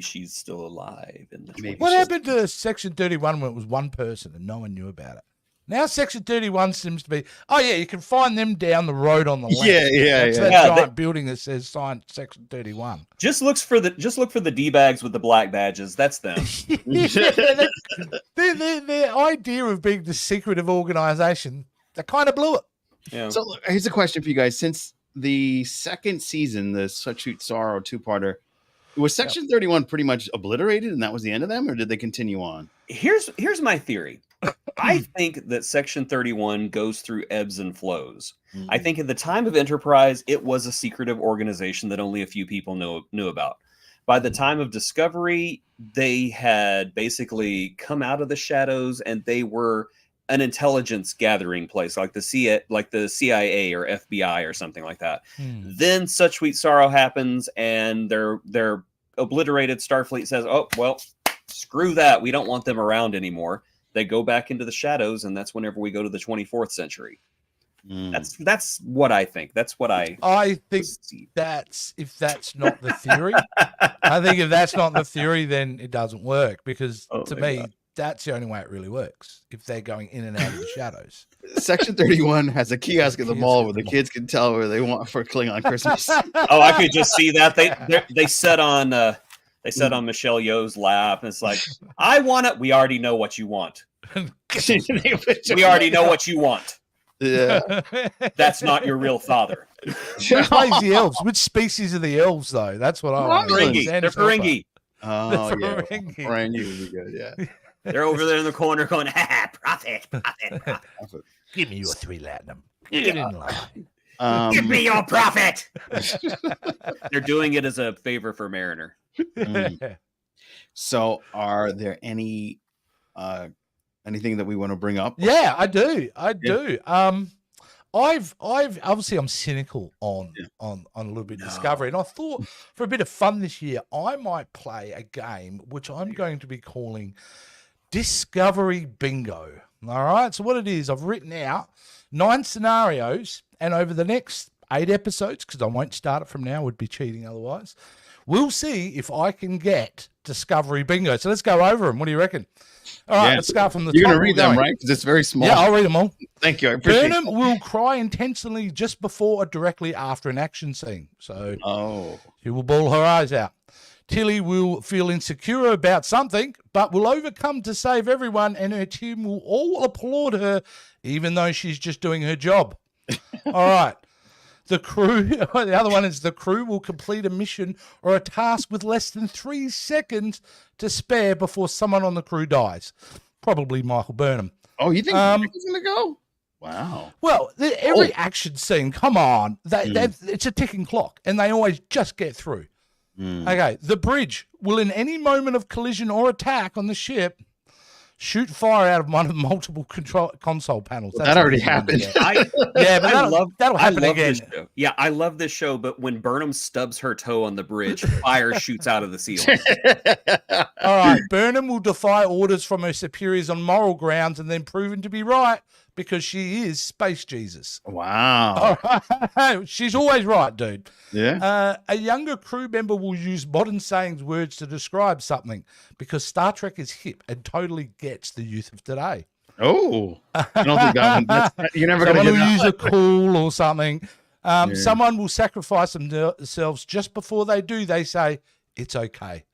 she's still alive in the. What happened to Section 31 when it was one person and no one knew about it? Now Section 31 seems to be, you can find them down the road on the left. That's that giant building that says signed Section 31. Just look for the D-bags with the black badges. That's them. Their idea of being the secretive organization, they kind of blew it. Yeah. So here's a question for you guys. Since the second season, the Such Sorrow two-parter, was Section 31 pretty much obliterated and that was the end of them, or did they continue on? Here's my theory. I think that Section 31 goes through ebbs and flows. Mm-hmm. I think at the time of Enterprise, it was a secretive organization that only a few people knew about. By the time of Discovery, they had basically come out of the shadows and they were an intelligence gathering place, like the CIA or FBI or something like that. Then Such Sweet Sorrow happens and they're obliterated. Starfleet says, oh, well, screw that. We don't want them around anymore. They go back into the shadows, and that's whenever we go to the 24th century. That's what I think. That's what I think. If that's not the theory, I think if that's not the theory, then it doesn't work because to me, that's the only way it really works. If they're going in and out of the shadows. Section 31 has a kiosk at the mall where the kids can tell where they want for Klingon Christmas. Oh, I could just see that they set on. They sat on Michelle Yeoh's lap, and it's like, I want it. We already know what you want. We already know what you want. Yeah. That's not your real father. Who plays the elves? Which species are the elves, though? That's what I want. They're Ferengi. Oh, yeah. Ferengi would be good, yeah. They're over there in the corner going, prophet. Give me your 3 latinum. Get in line. Give me your prophet. They're doing it as a favor for Mariner. So are there anything that we want to bring up? Yeah, I do. I've obviously I'm cynical on a little bit of Discovery, and I thought for a bit of fun this year I might play a game which I'm going to be calling Discovery Bingo. All right, so what it is, I've written out 9 scenarios, and over the next 8 episodes, because I won't start it from now, would be cheating otherwise. We'll see if I can get Discovery Bingo. So let's go over them. What do you reckon? All right, let's start from the top. You're going to read them, right? Because it's very small. Yeah, I'll read them all. Thank you. I appreciate Burnham will cry intensely just before or directly after an action scene. So she will bawl her eyes out. Tilly will feel insecure about something, but will overcome to save everyone, and her team will all applaud her, even though she's just doing her job. All right. The other one is the crew will complete a mission or a task with less than 3 seconds to spare before someone on the crew dies. Probably Michael Burnham. Oh, you think he's going to go? Wow. Well, every action scene, come on. It's a ticking clock, and they always just get through. Okay, the bridge will, in any moment of collision or attack on the ship, shoot fire out of one of the multiple console panels. That already happened. That'll happen again. Yeah, I love this show, but when Burnham stubs her toe on the bridge, fire shoots out of the ceiling. All right, Burnham will defy orders from her superiors on moral grounds and then proven to be right because she is Space Jesus. Wow. All right. She's always right, dude. Yeah. A younger crew member will use modern sayings words to describe something because Star Trek is hip and totally gets the youth of today. Oh, I don't think that one. You're never going to use a cool or something. Someone will sacrifice themselves just before they do. They say, it's okay.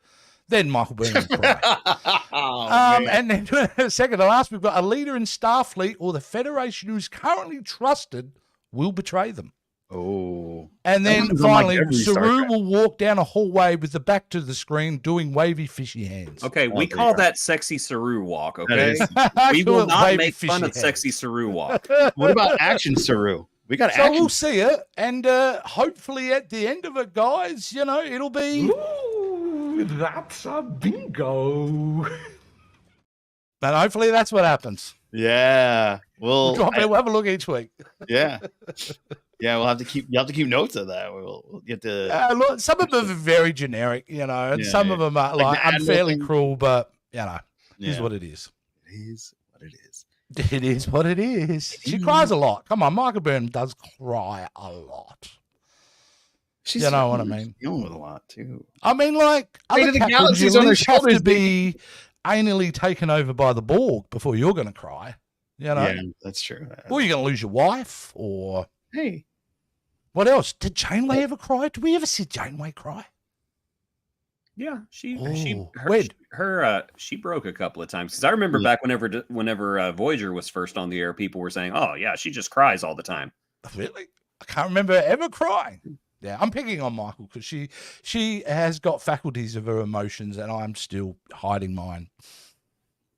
Then Michael Burnham will cry. And then second to last, we've got a leader in Starfleet or the Federation who's currently trusted will betray them. Oh. And then finally, Saru will walk down a hallway with the back to the screen doing wavy fishy hands. Okay, we call that sexy Saru walk, okay? We will not make fun of sexy Saru walk. What about action Saru? We got action. So we'll see it, and hopefully at the end of it, guys, it'll be... Ooh, that's a bingo. But hopefully that's what happens. Yeah. We'll have a look each week. Yeah. Yeah, you'll have to keep notes of that. We'll get to Look, some of them are very generic, and some of them are like the Admiral unfairly thing. cruel, but here's what it is. It is what it is. It is what it is. She cries a lot. Come on, Michael Burnham does cry a lot. She's You know what I mean? dealing with a lot too. I mean, like Fate other of the captains, Galaxy's you on at their least have shoulders, to be anally taken over by the Borg before you're going to cry. Yeah, that's true. Or you're going to lose your wife, or hey, what else? Did Janeway ever cry? Did we ever see Janeway cry? Yeah, she broke a couple of times because I remember back whenever Voyager was first on the air, people were saying, "Oh yeah, she just cries all the time." Really? I can't remember her ever crying. Yeah, I'm picking on Michael because she has got faculties of her emotions, and I'm still hiding mine.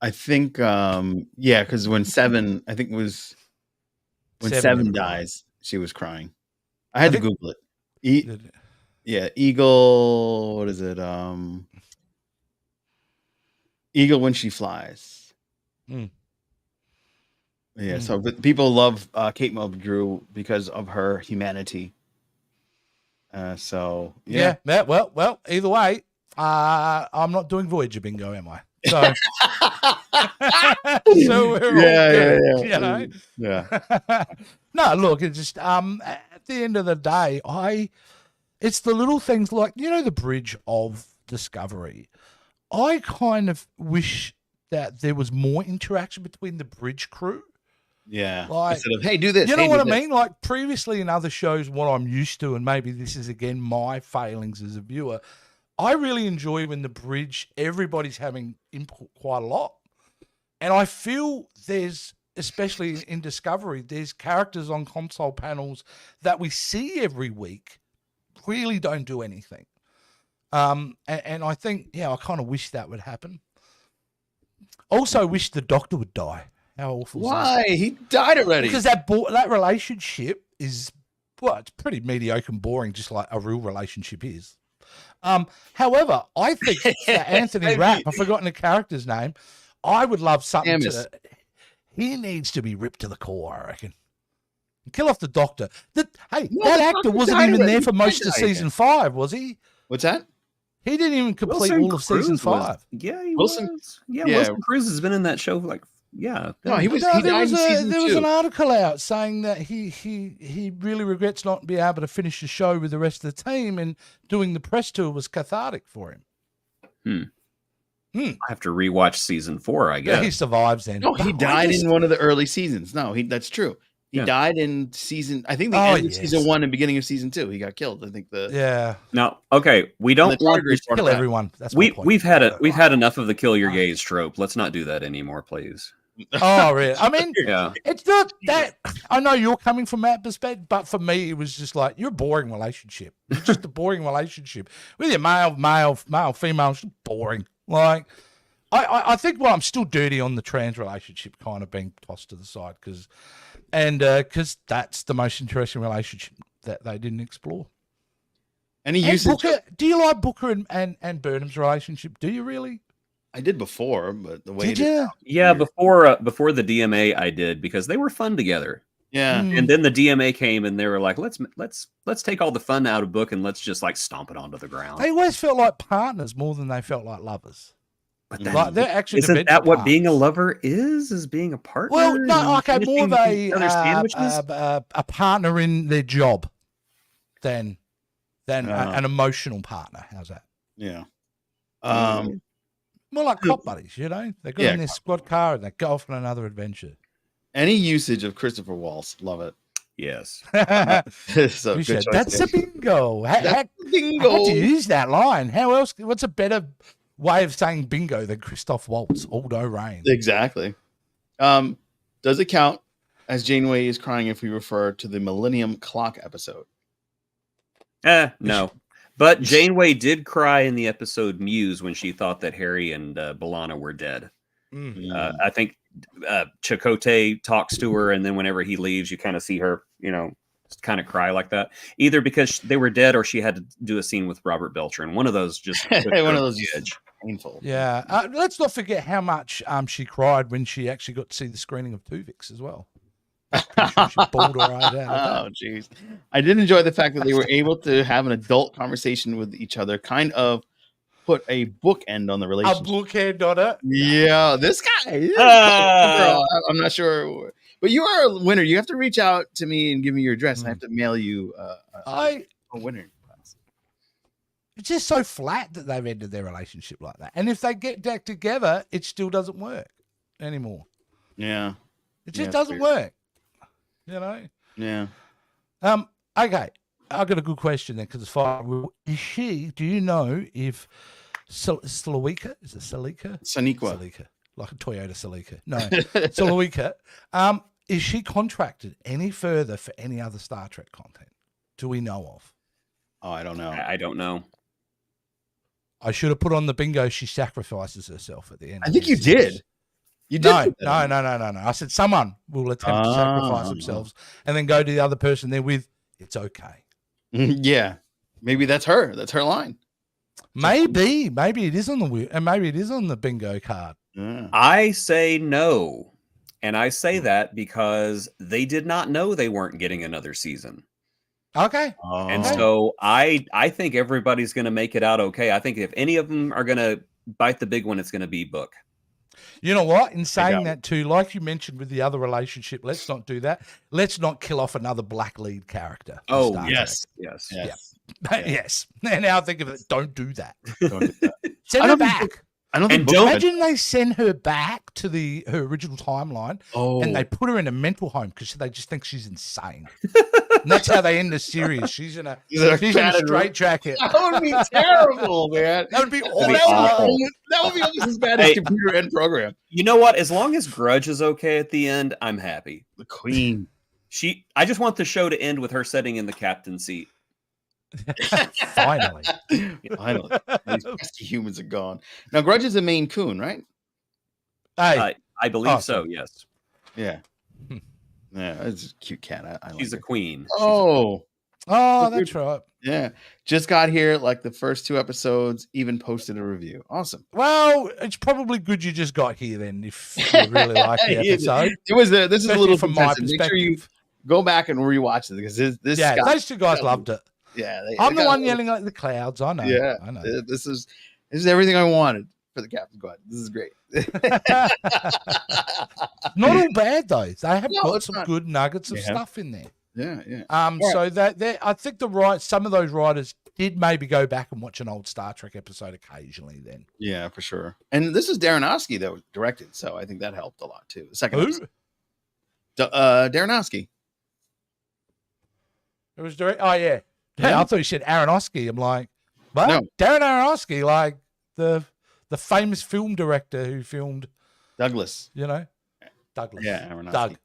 I think, because when Seven dies, she was crying. I had to Google it. Yeah, Eagle. What is it? Eagle when she flies. Yeah. So but people love Kate Mulgrew because of her humanity. So yeah. Well. Either way, I'm not doing Voyager bingo, am I? So, so we're all good, Yeah. No, look, it's just at the end of the day, it's the little things like the bridge of Discovery. I kind of wish that there was more interaction between the bridge crew. Yeah. Like, instead of, hey, do this. You know what I mean? Like previously in other shows, what I'm used to, and maybe this is again my failings as a viewer, I really enjoy when the bridge, everybody's having input quite a lot. And I feel there's, especially in Discovery, there's characters on console panels that we see every week really don't do anything. And I think, I kind of wish that would happen. Also wish the Doctor would die. How awful is that? Why? He died already. Because that relationship is, it's pretty mediocre and boring, just like a real relationship is. However, I think that Anthony Rapp, I've forgotten the character's name, I would love something he needs to be ripped to the core, I reckon. Kill off the Doctor. That actor wasn't even there for most of season 5, was he? What's that? He didn't even complete all of season 5. Wilson Cruz has been in that show No, he was. He died in season 2. There was an article out saying that he really regrets not being able to finish the show with the rest of the team, and doing the press tour was cathartic for him. I have to rewatch season 4, I guess. Yeah, he survives then. No, he died in one of the early seasons. No, that's true. He died in season. I think the end of season 1 and beginning of season 2. He got killed. I think Now, okay, we don't want to kill everyone. That's we've had enough of the kill your gays trope. Let's not do that anymore, please. Oh, really? I mean, it's not that. I know you're coming from that perspective, but for me, it was just like, you're a boring relationship. It's just a boring relationship with your male, female. It's boring. Like, I think, I'm still dirty on the trans relationship kind of being tossed to the side because that's the most interesting relationship that they didn't explore. Do you like Booker and Burnham's relationship? Do you really? I did before, but the way did you? Yeah, before the DMA, I did because they were fun together. Yeah, and then the DMA came and they were like, let's take all the fun out of Book and let's just like stomp it onto the ground. They always felt like partners more than they felt like lovers. But they're actually isn't that what being a lover is bean a partner? Well, no, okay, more of a partner in their job than an emotional partner. How's that? Yeah. More like cop buddies, They go in their squad car and they go off on another adventure. Any usage of Christopher Waltz, love it. Yes. So that's a bingo. How'd you use that line? How else? What's a better way of saying bingo than Christoph Waltz, Aldo Rain? Exactly. Does it count as Janeway is crying if we refer to the Millennium Clock episode? No. But Janeway did cry in the episode Muse when she thought that Harry and B'Elanna were dead. I think Chakotay talks to her, and then whenever he leaves, you kind of see her, kind of cry like that, either because they were dead or she had to do a scene with Robert Belcher, and one of those just one of those edge. Painful. Yeah. Let's not forget how much she cried when she actually got to see the screening of Tuvix as well. Sure she bawled her eyes out. Oh, jeez. I did enjoy the fact that they were able to have an adult conversation with each other, kind of put a bookend on the relationship. A bookend on it. Yeah, this guy. I'm not sure, but you are a winner. You have to reach out to me and give me your address, and I have to mail you a winner. It's just so flat that they've ended their relationship like that. And if they get back together, it still doesn't work anymore. Yeah, it just doesn't work. You know. Yeah. Okay. I've got a good question then, because it's fine. Is she? Do you know if Salika? Is it Salika? Saniqua. Like a Toyota Celica. No, Salika. Is she contracted any further for any other Star Trek content? Do we know of? Oh, I don't know. I don't know. I should have put on the bingo. She sacrifices herself at the end. I think you did. You did. No. I said someone will attempt to sacrifice themselves and then go to the other person they're with. It's okay. Yeah, maybe that's her. That's her line. Maybe it is on the wheel, and maybe it is on the bingo card. Yeah. I say no, and I say that because they did not know they weren't getting another season. Okay. And so I think everybody's going to make it out okay. I think if any of them are going to bite the big one, it's going to be Book. You know what? In saying that too, like you mentioned with the other relationship, let's not do that. Let's not kill off another black lead character. Oh, yes. Yes. And now think of it. Don't do that. Don't do that. Send her back. I don't think imagine they send her back to her original timeline and they put her in a mental home because they just think she's insane. And that's how they end the series. She's in a straight jacket. That would be terrible, man. That would be awful. That would be almost as bad as Computer End Program. You know what? As long as Grudge is okay at the end, I'm happy. The Queen. I just want the show to end with her sitting in the captain's seat. Finally. These pesky humans are gone. Now, Grudge is a Maine Coon, right? I believe so. Yes. Yeah. Yeah, it's a cute cat. She's a queen. Oh, that's right. Yeah. Just got here like the first 2 episodes, even posted a review. Awesome. Well, it's probably good you just got here then if you really like the episode. This is a little from my perspective. Make sure you go back and rewatch it because this those 2 guys loved it. Yeah. I'm the one yelling like the clouds. I know. Yeah. I know. This is everything I wanted for the Captain Squad. This is great. Not all bad though. They have got some good nuggets of stuff in there. Yeah. So that I think some of those writers did maybe go back and watch an old Star Trek episode occasionally. Then, yeah, for sure. And this is Darrenowski that was directed, so I think that helped a lot too. The second episode. Darrenowski. It was direct. Oh yeah. I thought you said Aronofsky. I'm like, what? No. Darren Aronofsky, like the famous film director who filmed Douglas. You know, Douglas. Yeah, Aronofsky.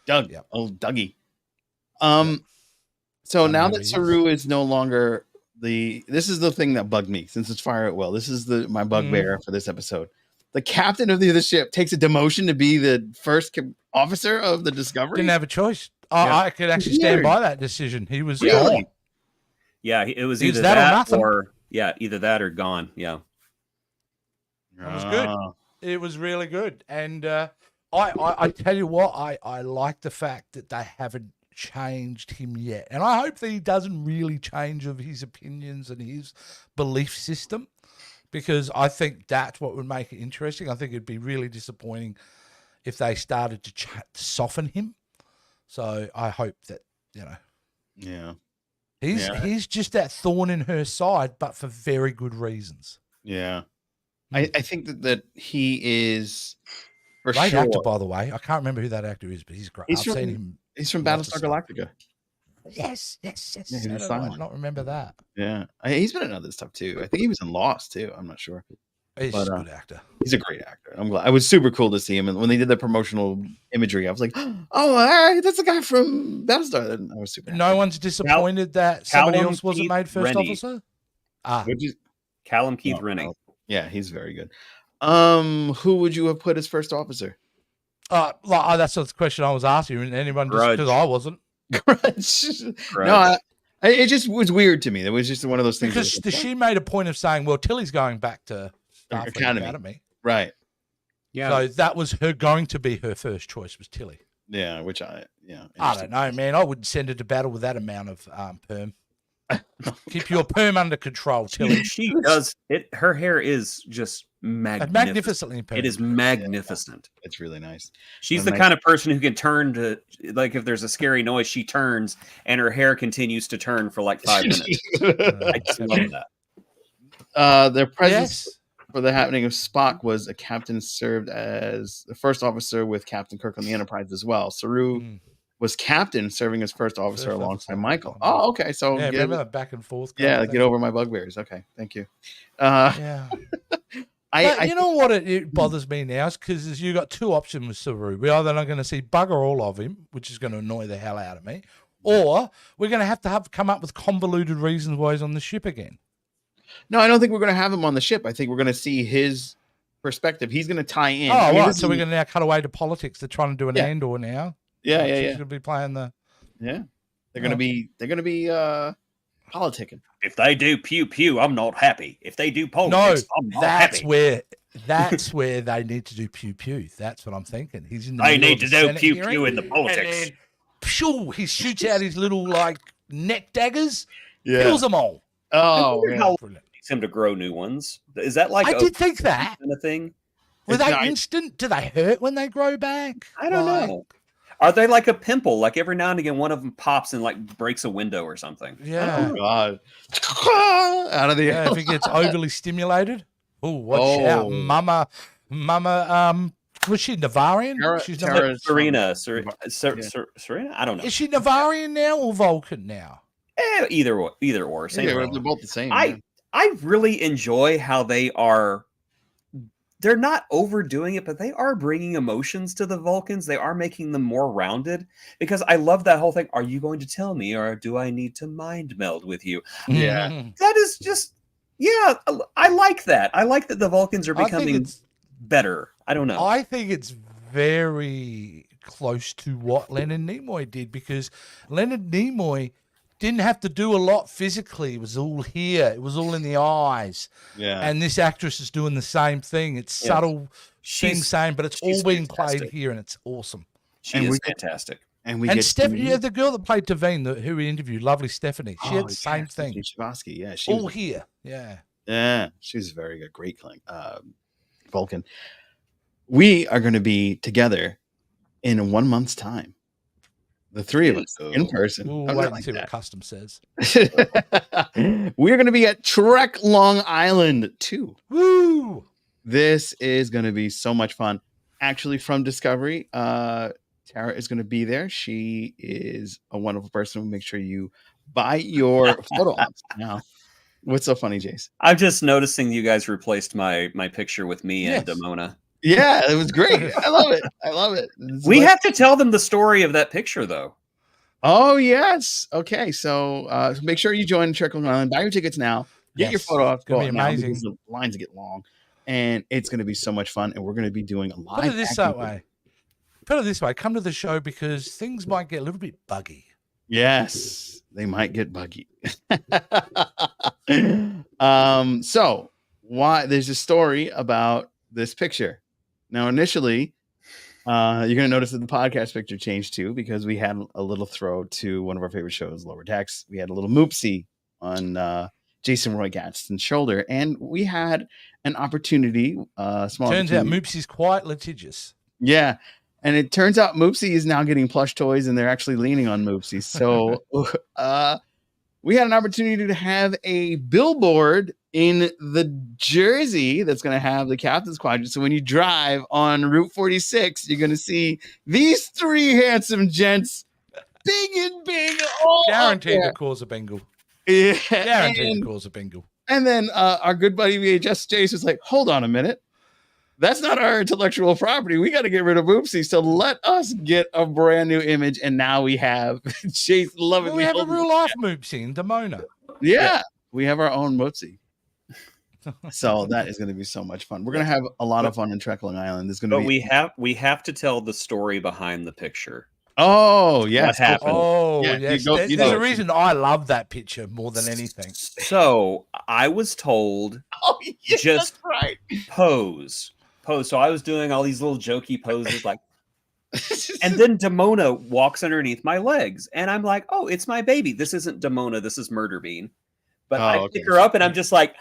Doug. Yeah. Old Dougie. So now that Saru is no longer this is the thing that bugged me since it's Fire at Will. This is my bugbear for this episode. The captain of the ship takes a demotion to be the first officer of the Discovery. Didn't have a choice. I could actually stand by that decision. He was gone. Yeah, it was either that or either that or gone. Yeah. It was good. It was really good. And I tell you what, I like the fact that they haven't changed him yet. And I hope that he doesn't really change of his opinions and his belief system, because I think that's what would make it interesting. I think it'd be really disappointing if they started to soften him. So I hope that, Yeah. He's just that thorn in her side, but for very good reasons. Yeah. I think that he is for great sure. actor, by the way. I can't remember who that actor is, but he's great. I've seen him. He's from Battlestar Galactica. Yes. Yeah, I don't remember that. Yeah. He's been in other stuff too. I think he was in Lost too. I'm not sure. He's a good actor. He's a great actor. I'm glad. It was super cool to see him. And when they did the promotional imagery, I was like, oh, that's the guy from Battlestar. And I was super happy. No one's disappointed that somebody else wasn't made first officer? Callum Keith Rennie. Yeah, he's very good. Who would you have put as first officer? That's the question I was asking. And anyone just because I wasn't. Grudge. No, it just was weird to me. It was just one of those things. Because she made a point of saying, well, Tilly's going back to Starfleet Academy. Right. Yeah. So that was going to be her first choice was Tilly. Yeah, I don't know, man. I wouldn't send her to battle with that amount of perm. Keep your perm under control, Tilly. She does it. Her hair is just magnificently permed. It is magnificent. Yeah, it's really nice. She's the kind of person who can turn to, like, if there's a scary noise, she turns and her hair continues to turn for like 5 minutes. I just love that. Their presence for the happening of Spock was a captain served as the first officer with Captain Kirk on the Enterprise as well. Saru was captain serving as first officer alongside Michael. Oh, okay. So remember that back and forth? Get over my bugbears. Okay, thank you. You know what it bothers me now is because you got two options with Saru. We're either not going to see bugger all of him, which is going to annoy the hell out of me, or we're going to have come up with convoluted reasons why he's on the ship again. No, I don't think we're going to have him on the ship. I think we're going to see his perspective. He's going to tie in. Oh, right. So we're going to now cut away to politics. They're trying to do an Andor now. Yeah. She's going to be playing the. Yeah, they're going to be politicking. If they do pew pew, I'm not happy. If they do politics, I'm not happy. That's where they need to do pew pew. That's what I'm thinking. He's in the. They need to do pew pew in the politics. And then, he shoots out his little neck daggers. Yeah. Kills them all. Oh, how needs him to grow new ones. Is that like I did think that kind of thing? Were they instant? Do they hurt when they grow back? I don't know. Are they like a pimple? Like every now and again, one of them pops and like breaks a window or something. Yeah. Oh God! Out of the if it gets overly stimulated. Oh, watch out, Mama. Was she Navarian? She's Serena. Serena. I don't know. Is she Navarian now or Vulcan now? Either or. Same. They're both the same. I really enjoy how they are. They're not overdoing it, but they are bringing emotions to the Vulcans. They are making them more rounded because I love that whole thing. Are you going to tell me, or do I need to mind meld with you? Yeah, that is just I like that. I like that the Vulcans are becoming better. I don't know. I think it's very close to what Leonard Nimoy did because Leonard Nimoy didn't have to do a lot physically. It was all here. It was all in the eyes. Yeah. And this actress is doing the same thing. It's subtle, same, but it's all being played here, and it's awesome. She is fantastic. And Stephanie, the girl that played Tavine, who we interviewed, lovely Stephanie. She had the same thing. Shabosky, she all here. Yeah. Yeah, she's very good. Great Vulcan. We are going to be together in 1 month's time. The three of us in person. We'll wait and see what custom says. We're going to be at Trek Long Island 2. Woo! This is going to be so much fun. Actually, from Discovery, Tara is going to be there. She is a wonderful person. We'll make sure you buy your photo ops now. What's so funny, Jace? I'm just noticing you guys replaced my picture with me and Damona. Yeah, it was great. I love it. We have to tell them the story of that picture, though. Oh, yes. Okay, so make sure you join Trek Long Island. Buy your tickets now. Get your photo off. It's going to be amazing. Because the lines get long. And it's going to be so much fun. And we're going to be doing a live. Put it this way. Come to the show because things might get a little bit buggy. Yes, they might get buggy. So why there's a story about this picture. Now, initially, you're going to notice that the podcast picture changed too, because we had a little throw to one of our favorite shows, Lower Decks. We had a little moopsie on Jason Roy Gadsden's shoulder, and we had an opportunity. Turns out Moopsie's quite litigious. Yeah. And it turns out Moopsie is now getting plush toys, and they're actually leaning on Moopsie. So we had an opportunity to have a billboard in the Jersey that's going to have the Captain's Quadrant. So when you drive on Route 46, you're going to see these three handsome gents, big and big. Guaranteed to cause a bingle. Yeah. Guaranteed to cause a bingle. And then our good buddy VHS Jace was like, hold on a minute. That's not our intellectual property. We got to get rid of Oopsie. So let us get a brand new image. And now we have Chase lovingly. We have a real life Moopsie in Damona. Yeah, we have our own Moopsie. So that is going to be so much fun. We're going to have a lot of fun in Trek Long Island. There's going to be. We have to tell the story behind the picture. Oh, yes. What happened? Oh, Yeah, yes. you There's go. a reason I love that picture more than anything. So I was told Oh, yeah, just that's right. pose. So I was doing all these little jokey poses, like, and then Demona walks underneath my legs, and I'm like, oh, it's my baby. This isn't Demona. This is Murder Bean. But I okay. pick her up, and I'm just like,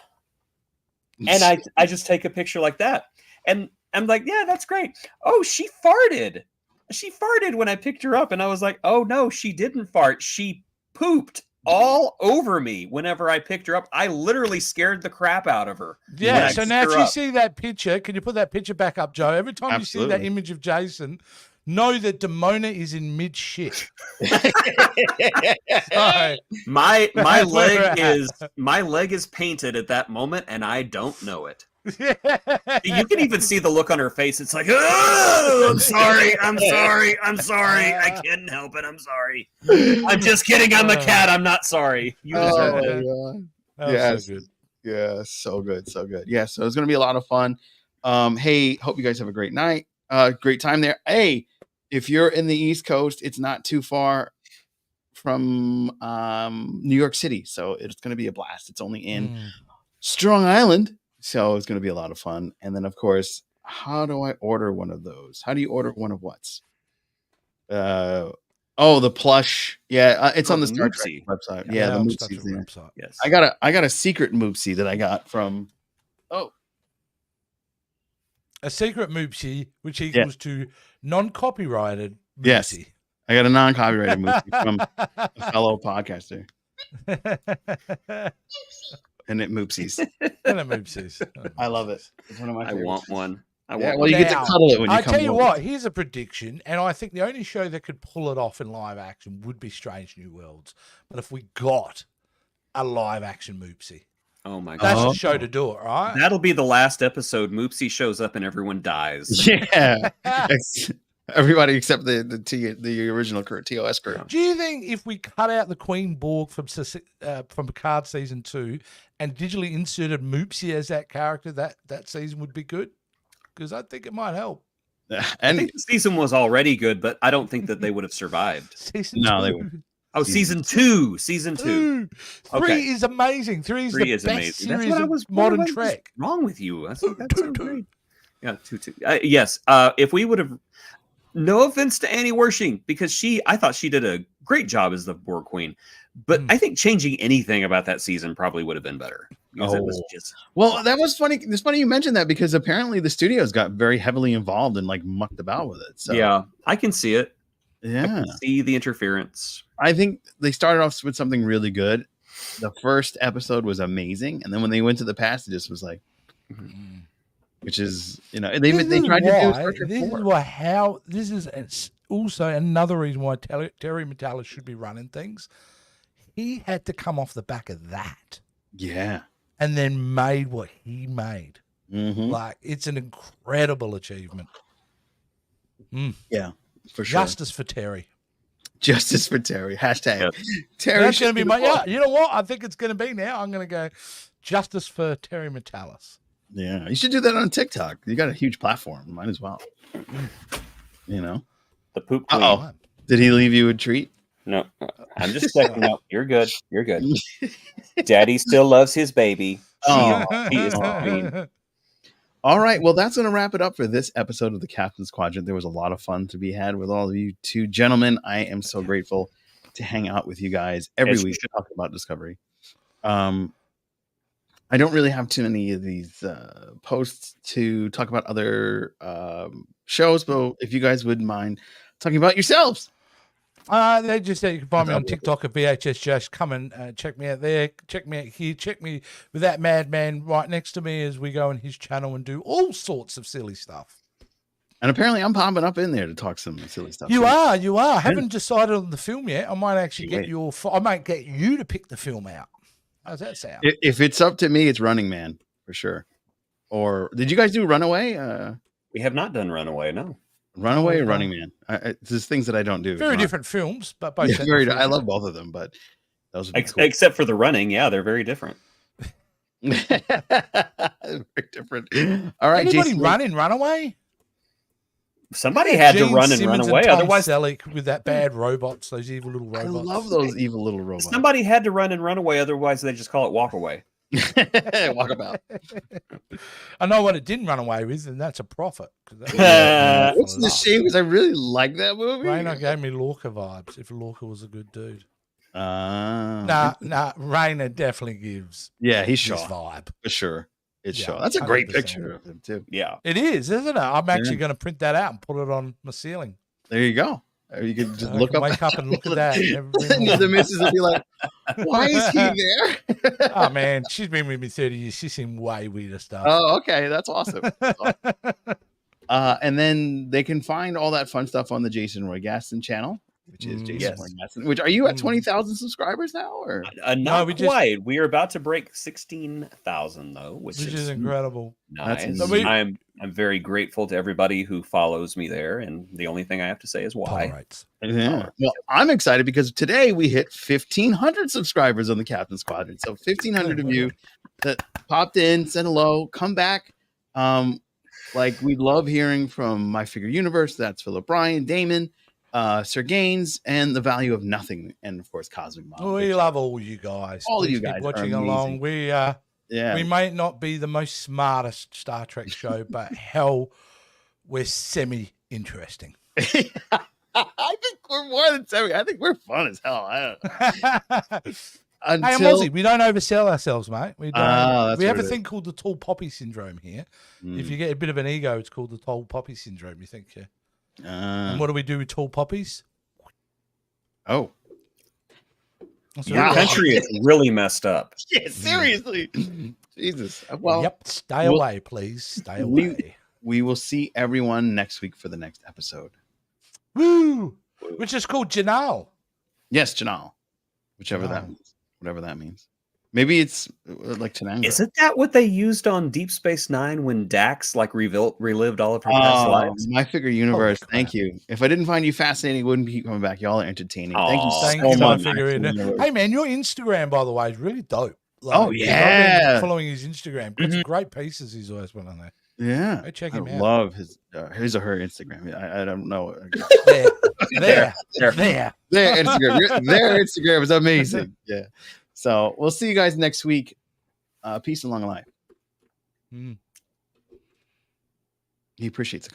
and I just take a picture like that, and I'm like, yeah, that's great. Oh, she farted. She farted when I picked her up, and I was like, oh no, she didn't fart. She pooped all over me whenever I picked her up. I literally scared the crap out of her. Yeah, so now if you see that picture, can you put that picture back up, Joe? Every time you see that image of Jason, know that Demona is in mid shit. My leg is painted at that moment, and I don't know it. You can even see the look on her face. It's like, oh, I'm sorry. I couldn't help it. I'm sorry. I'm just kidding. I'm a cat. I'm not sorry. You deserve it. Yes. So good. Yeah, so good. Yeah, so it's gonna be a lot of fun. Hey, hope you guys have a great night. Great time there. Hey, if you're in the East Coast, it's not too far from New York City, so it's gonna be a blast. It's only in Strong Island. So it's going to be a lot of fun. And then, of course, how do I order one of those? How do you order one of what's? The plush. Yeah, it's on the Star Trek website. Yeah, the Moopsie website. Yes, I got a secret Moopsie that I got from. A secret Moopsie, which equals to non-copyrighted Moopsie. Yes, I got a non-copyrighted Moopsie from a fellow podcaster. And it moopsies. I love it. It's one of my favorites. I want one. Well, you get to cuddle it when you come. I tell you what, here's a prediction, and I think the only show that could pull it off in live action would be Strange New Worlds. But if we got a live action Moopsie, oh my god, that's the show to do it, right? That'll be the last episode. Moopsie shows up and everyone dies. Yeah. Everybody except the original TOS crew. Do you think if we cut out the Queen Borg from Picard season 2 and digitally inserted Moopsie as that character, that season would be good? Because I think it might help. And I think the season was already good, but I don't think that they would have survived. Season 2. They would. Oh, season two. Season 2. 3 is amazing. 3 is the best amazing. series of modern Trek. What's wrong with you? That's so great. Yeah, 2. Yes. If we would have. No offense to Annie Wershing, because I thought she did a great job as the Borg Queen, but I think changing anything about that season probably would have been better. It was just that was funny. It's funny you mentioned that because apparently the studios got very heavily involved and like mucked about with it. So yeah, I can see it. Yeah, I can see the interference. I think they started off with something really good. The first episode was amazing, and then when they went to the past, it just was like. Which is, they tried to do. This is also another reason why Terry Matalas should be running things. He had to come off the back of that, and then made what he made. Like it's an incredible achievement. Yeah, for sure. Justice for Terry. Justice for Terry. Hashtag Terry. That's going to be my. Yeah, you know what? I think it's going to be now. I'm going to go Justice for Terry Matalas. Yeah, you should do that on TikTok. You got a huge platform. Might as well. The poop queen. Uh-oh. Did he leave you a treat? No, I'm just checking out. You're good. Daddy still loves his baby. He is the queen. All right. Well, that's going to wrap it up for this episode of the Captain's Quadrant. There was a lot of fun to be had with all of you two gentlemen. I am so grateful to hang out with you guys every week to talk about Discovery. I don't really have too many of these posts to talk about other shows, but if you guys wouldn't mind talking about yourselves. They just said you can find me on TikTok at VHS Josh. Come and check me out there. Check me out here. Check me with that madman right next to me as we go on his channel and do all sorts of silly stuff. And apparently I'm popping up in there to talk some silly stuff. You are. Haven't decided on the film yet. I might actually get I might get you to pick the film out. How's that sound? If it's up to me, it's Running Man for sure. Or did you guys do Runaway? We have not done Runaway. No. Runaway or Running Man? It's just things that I don't do. Very different films, but both. I love both of them, but those would be cool. Except for the running, they're very different. Very different. All right, anybody run in Runaway? Somebody had to Gene run and Simmons run away. Tom Otherwise, Selleck with that bad robots, those evil little I robots. love those evil little robots. somebody had to run and run away. Otherwise, they just call it walk away. Walk about. I know what it didn't run away with, and that's a profit. Which is a shame because I really like that movie. Rainer gave me Lorca vibes. If Lorca was a good dude, Nah, Rainer definitely gives. yeah, he's this Shaw vibe. for sure. It's Yeah, Shaw. That's a great 100%. picture of him too. Yeah. It is, isn't it? I'm actually going to print that out and put it on my ceiling. There you go. Or you could just I look can up, wake up and look at that. Every and the morning. missus will be like, "Why is he there?" Oh man, she's been with me 30 years. She's seen way weirder stuff. Oh, okay, that's awesome. And then they can find all that fun stuff on the Jason Roy Gaston channel, which is Jason Yes. Roy Gaston. Which are you at 20,000 subscribers now, or Not we just- quite. We are about to break 16,000 though, which is incredible. That's nice. amazing. I'm very grateful to everybody who follows me there, and the only thing I have to say is why. Tolerates. Yeah. Well, I'm excited because today we hit 1,500 subscribers on the Captain's Quadrant. So 1,500 of you that popped in, said hello, come back. Like we love hearing from My Figure Universe. That's Philip Bryan, Damon, Sir Gaines, and The Value of Nothing, and of course Cosmic Mom. We love all you guys. All of Please you keep guys are watching amazing. along. We might not be the most smartest Star Trek show, but hell, we're semi-interesting. I think we're more than semi. I think we're fun as hell. I don't know. Hey, I'm Aussie. We don't oversell ourselves, mate. We don't. that's We have what a it thing called the tall poppy syndrome here. If you get a bit of an ego, it's called the tall poppy syndrome. You think, yeah. And what do we do with tall poppies? Oh, That's Your what we do. country is really messed up. yeah, seriously. Jesus. Well, Yep. Stay away, please. Stay away. we will see everyone next week for the next episode. Woo! Which is called Janelle. Yes, Janal. Whichever that Janal. means. Whatever that means. Maybe it's like Tananga. Isn't that what they used on Deep Space Nine when Dax like relived all of her past lives? My Figure Universe. Holy Thank crap. you. If I didn't find you fascinating, I wouldn't keep coming back. Y'all are entertaining. Thank you Aw, Thank so you, my much. figure in Universe. Hey man, your Instagram, by the way, is really dope. Oh, if I've yeah. been following his Instagram. Got some great pieces he's always put on there. Yeah. Go check I him out. love his or her Instagram. I don't know. There. Their Instagram is amazing. Yeah. So we'll see you guys next week. Peace and long life. Mm. He appreciates the